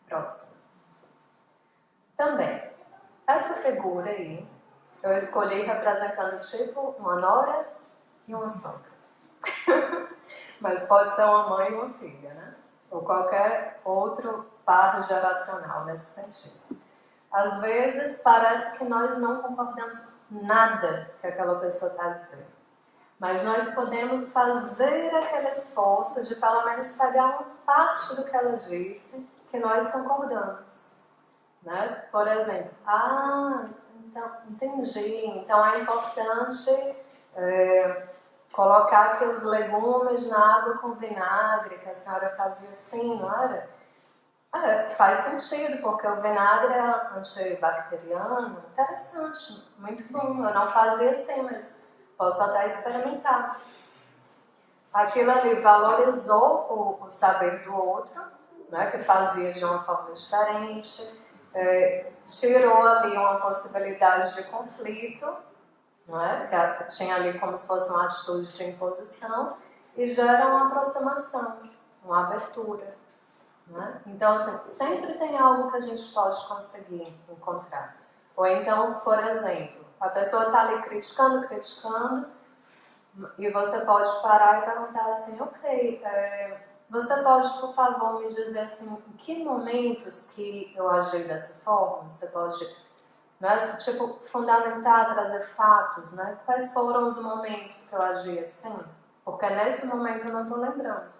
Próximo. Também, essa figura aí, eu escolhi representando tipo uma nora e uma sogra. Mas pode ser uma mãe e uma filha, né? Ou qualquer outro par geracional nesse sentido. Às vezes parece que nós não concordamos nada que aquela pessoa está dizendo. Mas nós podemos fazer aquele esforço de pelo menos pegar uma parte do que ela disse que nós concordamos. Né? Por exemplo, então, entendi, então é importante colocar aqui os legumes na água com vinagre, que a senhora fazia assim, não era? Faz sentido, porque o vinagre é antibacteriano, interessante, muito bom. Eu não fazia assim, mas posso até experimentar. Aquilo ali valorizou o saber do outro, né, que fazia de uma forma diferente, tirou ali uma possibilidade de conflito, não é? Que tinha ali como se fosse uma atitude de imposição, e gera uma aproximação, uma abertura. Né? Então, assim, sempre tem algo que a gente pode conseguir encontrar. Ou então, por exemplo, a pessoa está ali criticando, e você pode parar e perguntar assim, ok, você pode, por favor, me dizer assim, em que momentos que eu agi dessa forma? Você pode, né, tipo, fundamentar, trazer fatos, né? Quais foram os momentos que eu agi assim? Porque nesse momento eu não estou lembrando.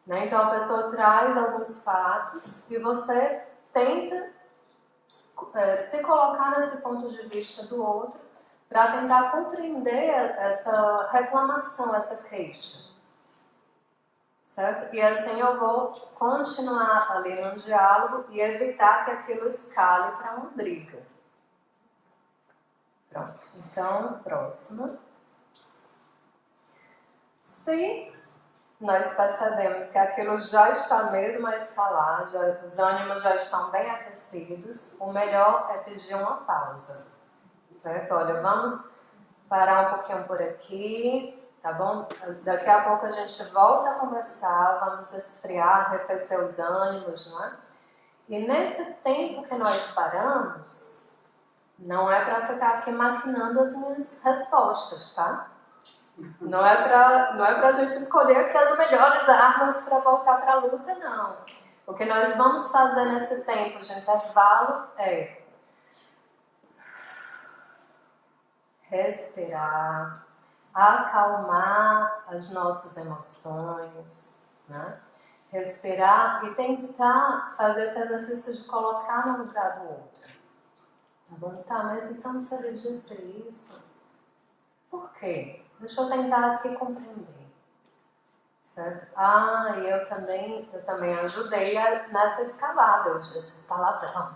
Né? Então a pessoa traz alguns fatos e você tenta se colocar nesse ponto de vista do outro para tentar compreender essa reclamação, essa queixa. Certo? E assim eu vou continuar ali no diálogo e evitar que aquilo escale para uma briga. Pronto. Então, próxima. Se nós percebemos que aquilo já está mesmo a escalar, os ânimos já estão bem aquecidos, o melhor é pedir uma pausa, certo? Olha, vamos parar um pouquinho por aqui, tá bom? Daqui a pouco a gente volta a conversar, vamos esfriar, arrefecer os ânimos, não é? E nesse tempo que nós paramos, não é para ficar aqui maquinando as minhas respostas, tá? Não é pra gente escolher aqui as melhores armas para voltar para a luta, não. O que nós vamos fazer nesse tempo de intervalo é respirar, acalmar as nossas emoções, né? Respirar e tentar fazer esse exercício de colocar no lugar do outro. Tá bom? Tá, mas então se ele disse isso, por quê? Deixa eu tentar aqui compreender, certo? E eu também ajudei nessa escalada, eu disse palavrão.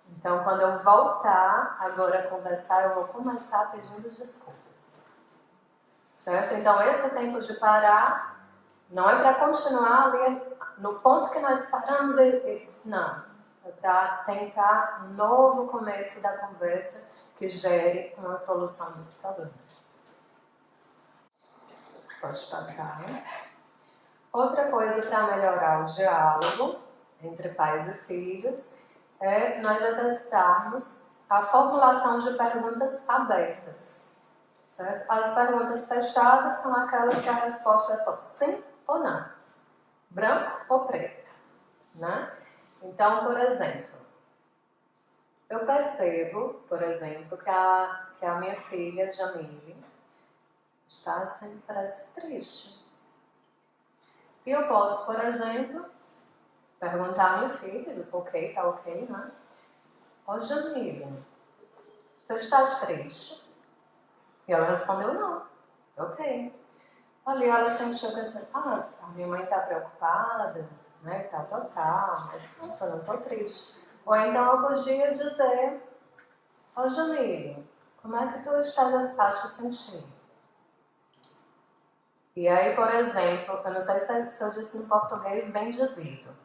Então, quando eu voltar agora a conversar, eu vou começar pedindo desculpas, certo? Então, esse tempo de parar não é para continuar ali no ponto que nós paramos, não. É para tentar um novo começo da conversa que gere uma solução dos problemas. Pode passar, né? Outra coisa para melhorar o diálogo entre pais e filhos é nós exercitarmos a formulação de perguntas abertas, certo? As perguntas fechadas são aquelas que a resposta é só sim ou não, branco ou preto, né? Então, por exemplo, eu percebo, por exemplo, que a minha filha, Jamile, está assim, parece triste. E eu posso, por exemplo, perguntar à minha filha, ok, tá ok, né? Ó, Jamile, tu estás triste? E ela respondeu, não. Ok. Ali ela sentiu que assim, a minha mãe está preocupada, né, tal, mas eu não estou triste. Ou então eu podia dizer, ó, Jamile, como é que tu estás a te sentir? E aí, por exemplo, eu não sei se eu disse em português bem dizido.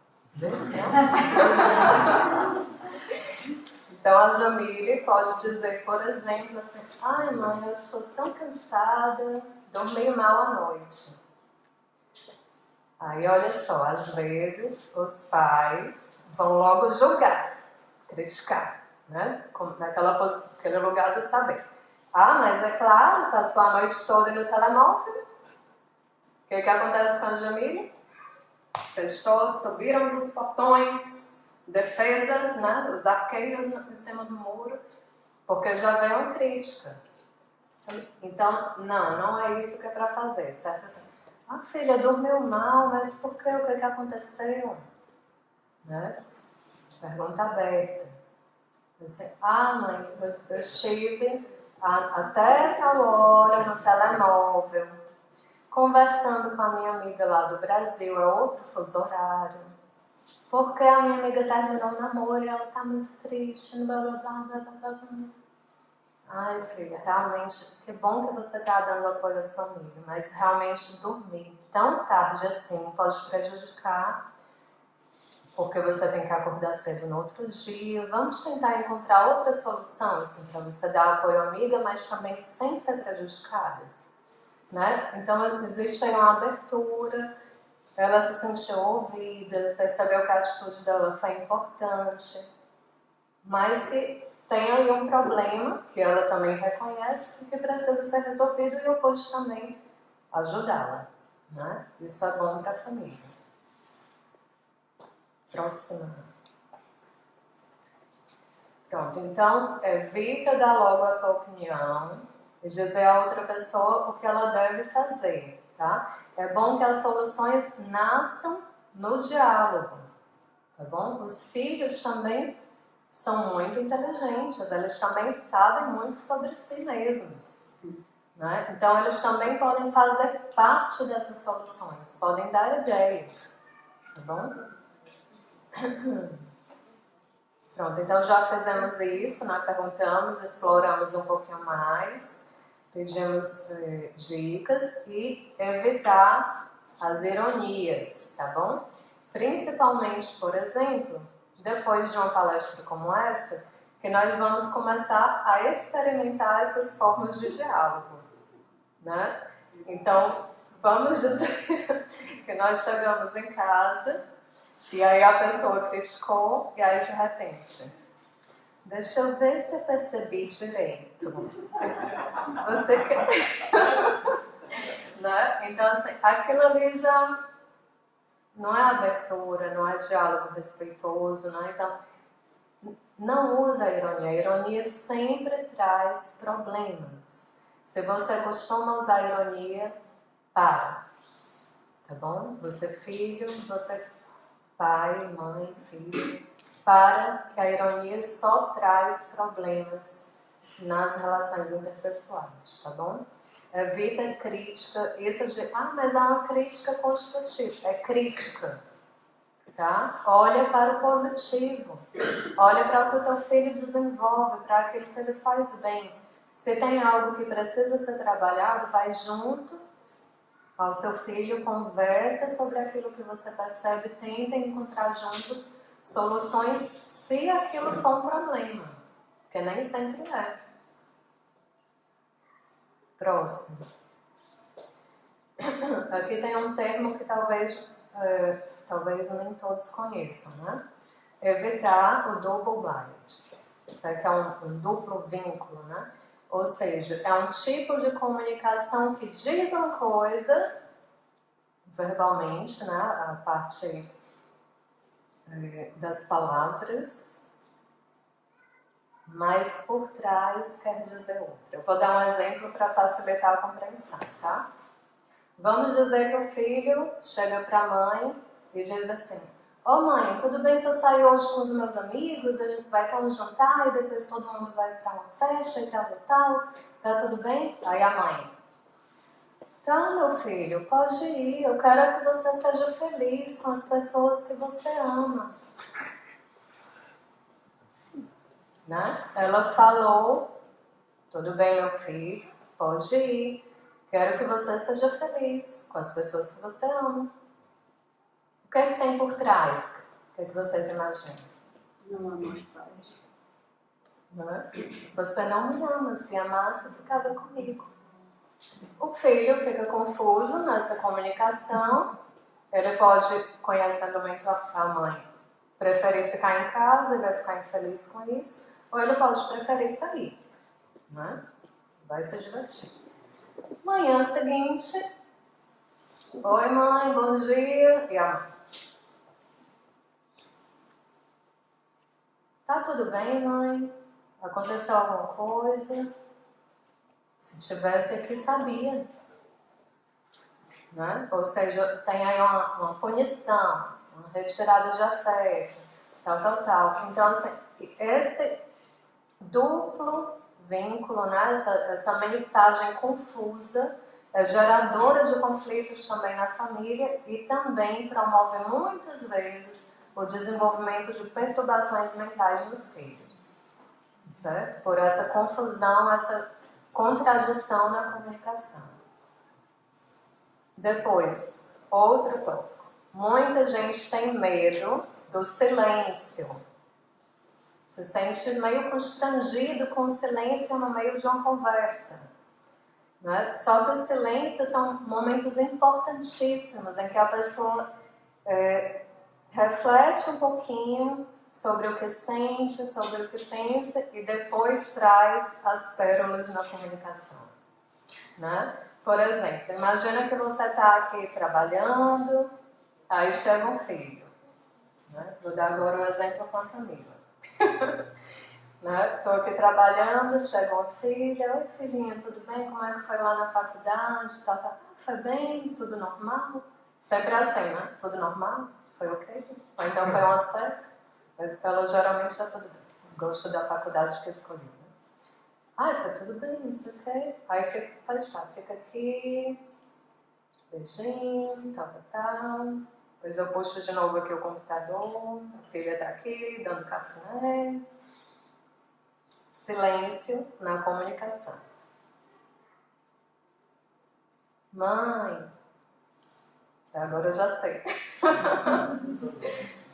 Então a Jamile pode dizer, por exemplo, assim, ai mãe, eu estou tão cansada, dormi mal à noite. Aí olha só, às vezes os pais vão logo julgar, criticar, né? Naquele lugar do saber. Mas é claro, passou a noite toda no telemóvel. O que acontece com a Jamile? Fechou, subiram os portões, defesas, né? Os arqueiros em cima do muro, porque já veio uma crítica. Então, não é isso que é para fazer, certo? Assim, filha, dormiu mal, mas por quê? O que aconteceu? Né? Pergunta aberta. Assim, mãe, eu estive até tal hora no telemóvel, conversando com a minha amiga lá do Brasil, é outro fuso horário. Porque a minha amiga terminou o namoro e ela tá muito triste, blá blá blá blá blá blá. Ai, filha, realmente, que bom que você tá dando apoio à sua amiga, mas realmente dormir tão tarde assim pode prejudicar, porque você tem que acordar cedo no outro dia. Vamos tentar encontrar outra solução, assim, para você dar apoio à amiga, mas também sem ser prejudicada, né? Então, existe aí uma abertura. Ela se sentiu ouvida, percebeu que a atitude dela foi importante, mas que tem aí um problema, que ela também reconhece, que precisa ser resolvido e eu pude também ajudá-la, né? Isso é bom para a família. Próxima. Pronto, então, evita dar logo a tua opinião e dizer a outra pessoa o que ela deve fazer, tá? É bom que as soluções nasçam no diálogo, tá bom? Os filhos também são muito inteligentes, eles também sabem muito sobre si mesmos, né? Então, eles também podem fazer parte dessas soluções, podem dar ideias, tá bom? Pronto, então já fizemos isso, né? Perguntamos, exploramos um pouquinho mais, pedimos dicas e evitar as ironias, tá bom? Principalmente, por exemplo, depois de uma palestra como essa, que nós vamos começar a experimentar essas formas de diálogo, né? Então, vamos dizer que nós chegamos em casa e aí a pessoa criticou e aí de repente, deixa eu ver se eu percebi direito. Você quer... né? Então, assim, aquilo ali já não é abertura, não é diálogo respeitoso, né? Então, não usa a ironia. A ironia sempre traz problemas. Se você costuma usar a ironia, para. Tá bom? Você filho, você pai, mãe, filho, para que a ironia só traz problemas nas relações interpessoais, tá bom? Evita crítica, isso de, mas há uma crítica construtiva, é crítica, tá? Olha para o positivo, olha para o que o teu filho desenvolve, para aquilo que ele faz bem. Se tem algo que precisa ser trabalhado, vai junto ao seu filho, conversa sobre aquilo que você percebe, tenta encontrar juntos soluções se aquilo for um problema, porque nem sempre é. Próximo. Aqui tem um termo que talvez nem todos conheçam, né? Evitar o double bind. Isso aqui é um duplo vínculo, né? Ou seja, é um tipo de comunicação que diz uma coisa verbalmente, né? A parte das palavras, mas por trás quer dizer outra. Eu vou dar um exemplo para facilitar a compreensão, tá? Vamos dizer que o filho chega para a mãe e diz assim: ô mãe, tudo bem se eu sair hoje com os meus amigos, a gente vai ter um jantar e depois todo mundo vai para uma festa e tal, tá tudo bem? Aí a mãe: tá, meu filho, pode ir, eu quero que você seja feliz com as pessoas que você ama. Né? Ela falou: tudo bem, meu filho, pode ir, quero que você seja feliz com as pessoas que você ama. O que é que tem por trás? O que é que vocês imaginam? Não amo os pais. Não é? Você não me ama, se amasse, ficava comigo. O filho fica confuso nessa comunicação, ele pode, conhecendo muito a mãe, preferir ficar em casa e vai ficar infeliz com isso, ou ele pode preferir sair, né? Vai se divertir. Manhã seguinte, oi mãe, bom dia, e a mãe: tá tudo bem, mãe? Aconteceu alguma coisa? Se tivesse aqui, sabia. Né? Ou seja, tem aí uma punição, uma retirada de afeto, tal. Então, assim, esse duplo vínculo, né? essa mensagem confusa é geradora de conflitos também na família e também promove muitas vezes o desenvolvimento de perturbações mentais nos filhos, certo? Por essa confusão, essa contradição na comunicação. Depois, outro tópico. Muita gente tem medo do silêncio. Se sente meio constrangido com o silêncio no meio de uma conversa. Né? Só que os silêncios são momentos importantíssimos em que a pessoa reflete um pouquinho sobre o que sente, sobre o que pensa e depois traz as pérolas na comunicação. Né? Por exemplo, imagina que você está aqui trabalhando, aí chega um filho. Né? Vou dar agora um exemplo com a Camila. Estou aqui trabalhando, chega uma filha, oi filhinha, tudo bem? Como é que foi lá na faculdade? Foi bem? Tudo normal? Sempre assim, né? Tudo normal? Foi ok? Ou então foi uma seca? Mas ela geralmente está tudo bem. Gosto da faculdade que escolhi. Né? Ai, foi tudo bem, isso ok? Aí fica aqui, beijinho, tal. Depois eu puxo de novo aqui o computador, a filha está aqui, dando café. Silêncio na comunicação. Mãe, agora eu já sei.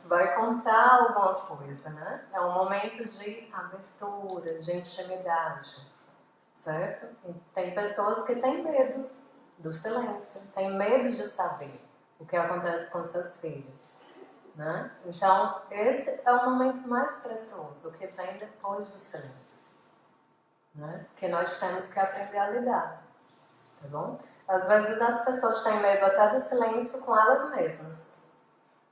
Vai contar alguma coisa, né? É um momento de abertura, de intimidade, certo? E tem pessoas que têm medo do silêncio, têm medo de saber o que acontece com seus filhos, né? Então, esse é o momento mais precioso, o que vem depois do silêncio, né? Que nós temos que aprender a lidar, tá bom? Às vezes as pessoas têm medo até do silêncio com elas mesmas,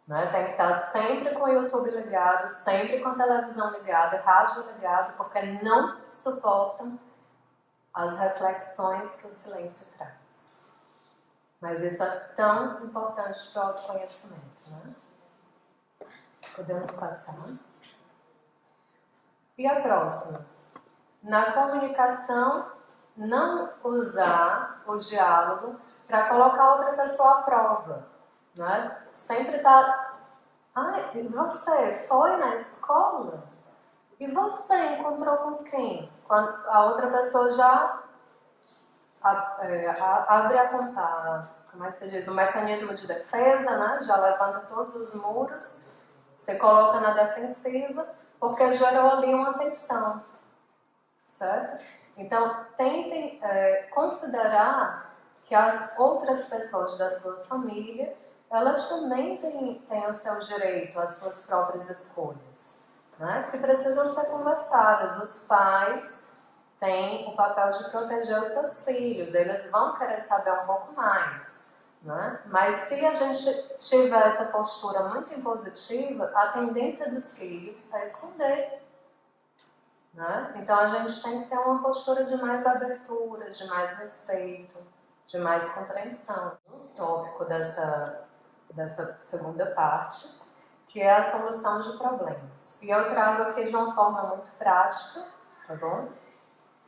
né? Tem que estar sempre com o YouTube ligado, sempre com a televisão ligada, rádio ligado, porque não suportam as reflexões que o silêncio traz. Mas isso é tão importante para o autoconhecimento, né? Podemos passar. E a próxima? Na comunicação, não usar o diálogo para colocar outra pessoa à prova. Né? Sempre tá. E você foi na escola? E você encontrou com quem? Quando a outra pessoa já abre como é que se diz? O mecanismo de defesa, né? Já levanta todos os muros, você coloca na defensiva, porque gerou ali uma tensão, certo? Então, tentem considerar que as outras pessoas da sua família, elas também têm o seu direito, as suas próprias escolhas, né? Que precisam ser conversadas. Os pais têm o papel de proteger os seus filhos, eles vão querer saber um pouco mais, né? Mas se a gente tiver essa postura muito impositiva, a tendência dos filhos é esconder. Né? Então a gente tem que ter uma postura de mais abertura, de mais respeito, de mais compreensão. O tópico dessa segunda parte, que é a solução de problemas. E eu trago aqui de uma forma muito prática, tá bom?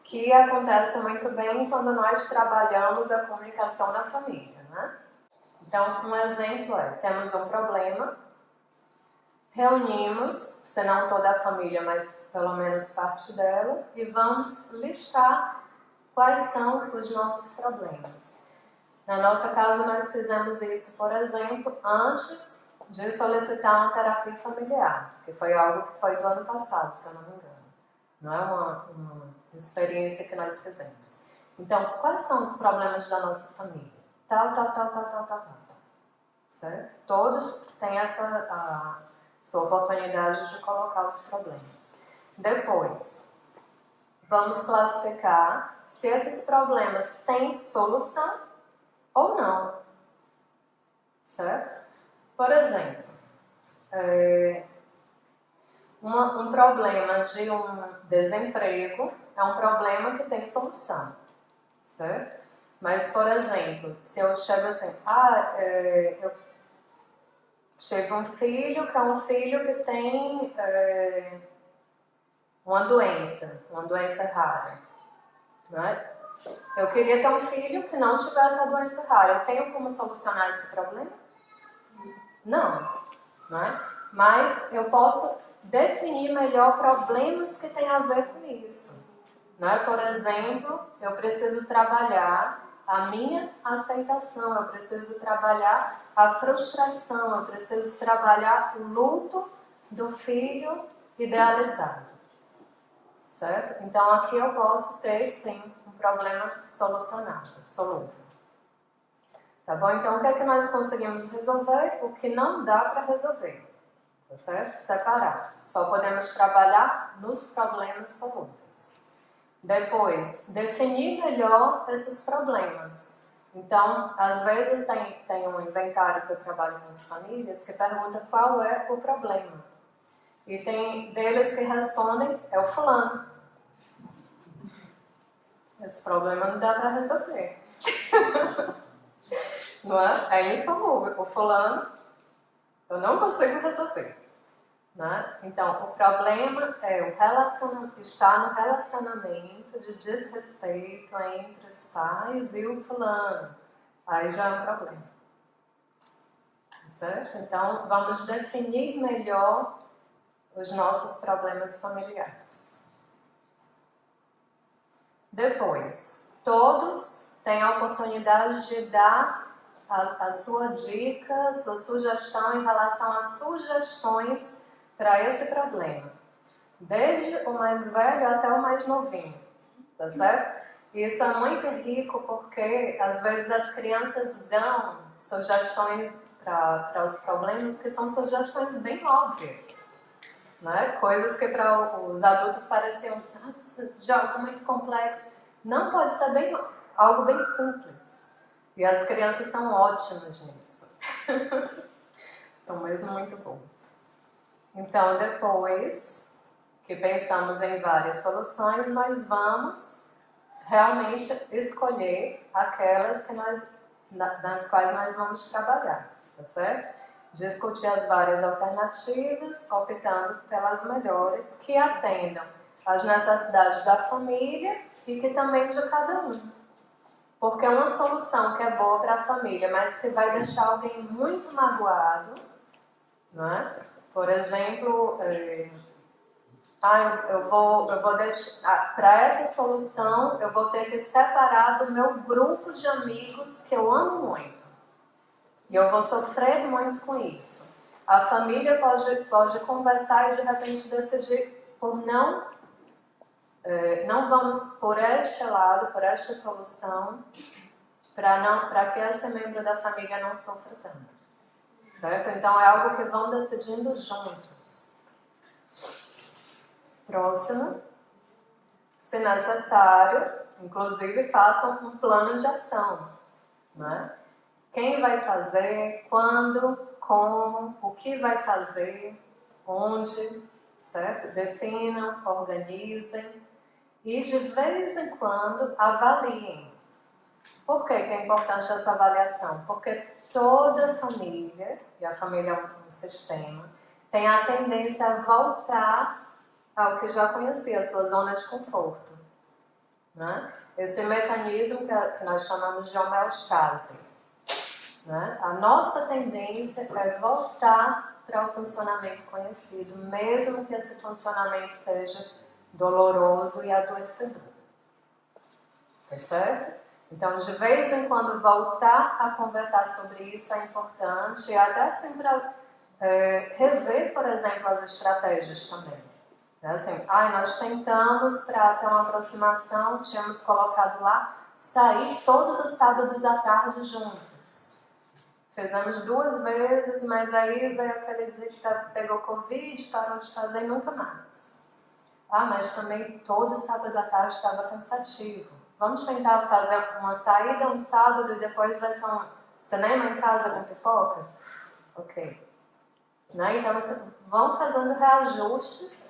Que acontece muito bem quando nós trabalhamos a comunicação na família, né? Então, um exemplo é, temos um problema, reunimos, se não toda a família, mas pelo menos parte dela, e vamos listar quais são os nossos problemas. Na nossa casa, nós fizemos isso, por exemplo, antes de solicitar uma terapia familiar, que foi algo que foi do ano passado, se eu não me engano. Não é uma experiência que nós fizemos. Então, quais são os problemas da nossa família? Tal. Certo? Todos têm essa sua oportunidade de colocar os problemas. Depois, vamos classificar se esses problemas têm solução ou não. Certo? Por exemplo, um problema de um desemprego é um problema que tem solução. Certo? Mas, por exemplo, se eu chego assim, tive um filho que é um filho que tem uma doença rara. Não é? Eu queria ter um filho que não tivesse a doença rara. Eu tenho como solucionar esse problema? Não. Não é? Mas eu posso definir melhor problemas que têm a ver com isso. Não é? Por exemplo, eu preciso trabalhar a minha aceitação, eu preciso trabalhar a frustração, eu preciso trabalhar o luto do filho idealizado. Certo? Então aqui eu posso ter sim um problema solucionado, solúvel. Tá bom? Então o que é que nós conseguimos resolver? O que não dá para resolver. Tá certo? Separar. Só podemos trabalhar nos problemas solúveis. Depois, definir melhor esses problemas. Então, às vezes tem um inventário que eu trabalho com as famílias que pergunta qual é o problema. E tem deles que respondem, é o fulano. Esse problema não dá para resolver. Não é? É insolúvel. O fulano, eu não consigo resolver. Né? Então, o problema é está no relacionamento de desrespeito entre os pais e o fulano. Aí já é um problema. Certo? Então, vamos definir melhor os nossos problemas familiares. Depois, todos têm a oportunidade de dar a sua dica, sua sugestão em relação às sugestões para esse problema, desde o mais velho até o mais novinho, tá certo? E isso é muito rico porque às vezes as crianças dão sugestões para os problemas que são sugestões bem óbvias, né? Coisas que para os adultos pareciam de algo muito complexo. Não pode ser algo bem simples. E as crianças são ótimas nisso. São mesmo muito boas. Então, depois que pensamos em várias soluções, nós vamos realmente escolher aquelas nas quais nós vamos trabalhar, tá certo? Discutir as várias alternativas, optando pelas melhores que atendam às necessidades da família e que também de cada um. Porque uma solução que é boa para a família, mas que vai deixar alguém muito magoado, não é? Por exemplo, eu vou deixar, para essa solução eu vou ter que separar do meu grupo de amigos que eu amo muito. E eu vou sofrer muito com isso. A família pode conversar e de repente decidir por não vamos por este lado, por esta solução, para que esse membro da família não sofra tanto. Certo? Então é algo que vão decidindo juntos. Próximo. Se necessário, inclusive façam um plano de ação. Né? Quem vai fazer, quando, como, o que vai fazer, onde, certo? Definam, organizem e de vez em quando avaliem. Por que é importante essa avaliação? Porque toda família, e a família é um sistema, tem a tendência a voltar ao que já conhecia, a sua zona de conforto. Né? Esse mecanismo que nós chamamos de homeostase. Né? A nossa tendência é voltar para o funcionamento conhecido, mesmo que esse funcionamento seja doloroso e adoecedor. Tá certo? Então, de vez em quando, voltar a conversar sobre isso é importante, e até sempre rever, por exemplo, as estratégias também. Assim, nós tentamos, para ter uma aproximação, tínhamos colocado lá, sair todos os sábados à tarde juntos. Fizemos 2 vezes, mas aí veio aquele dia que pegou Covid, parou de fazer e nunca mais. Mas também todo sábado à tarde estava cansativo. Vamos tentar fazer uma saída um sábado e depois vai ser um cinema em casa com pipoca? Ok. Né? Então, vão fazendo reajustes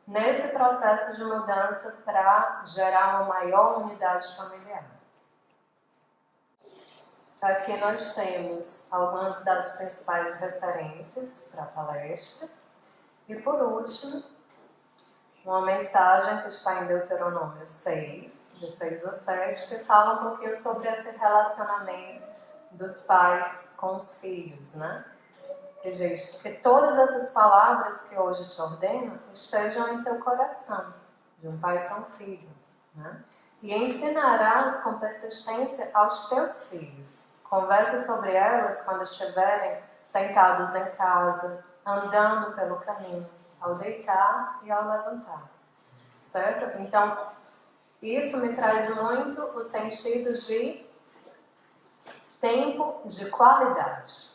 nesse processo de mudança para gerar uma maior unidade familiar. Aqui nós temos algumas das principais referências para a palestra. E por último, uma mensagem que está em Deuteronômio 6, de 6 a 7, que fala um pouquinho sobre esse relacionamento dos pais com os filhos, né? Que diz que todas essas palavras que hoje te ordeno estejam em teu coração, de um pai para um filho, né? E ensinarás com persistência aos teus filhos. Conversa sobre elas quando estiverem sentados em casa, andando pelo caminho, ao deitar e ao levantar. Certo? Então, isso me traz muito o sentido de tempo de qualidade.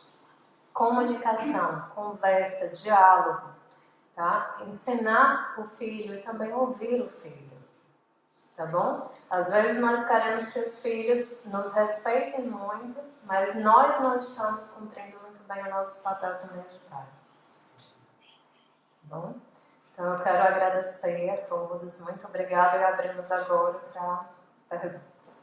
Comunicação, conversa, diálogo. Tá? Ensinar o filho e também ouvir o filho. Tá bom? Às vezes nós queremos que os filhos nos respeitem muito, mas nós não estamos cumprindo muito bem o nosso papel também de pai. Tá bom? Então eu quero agradecer a todos. Muito obrigada e abrimos agora para perguntas.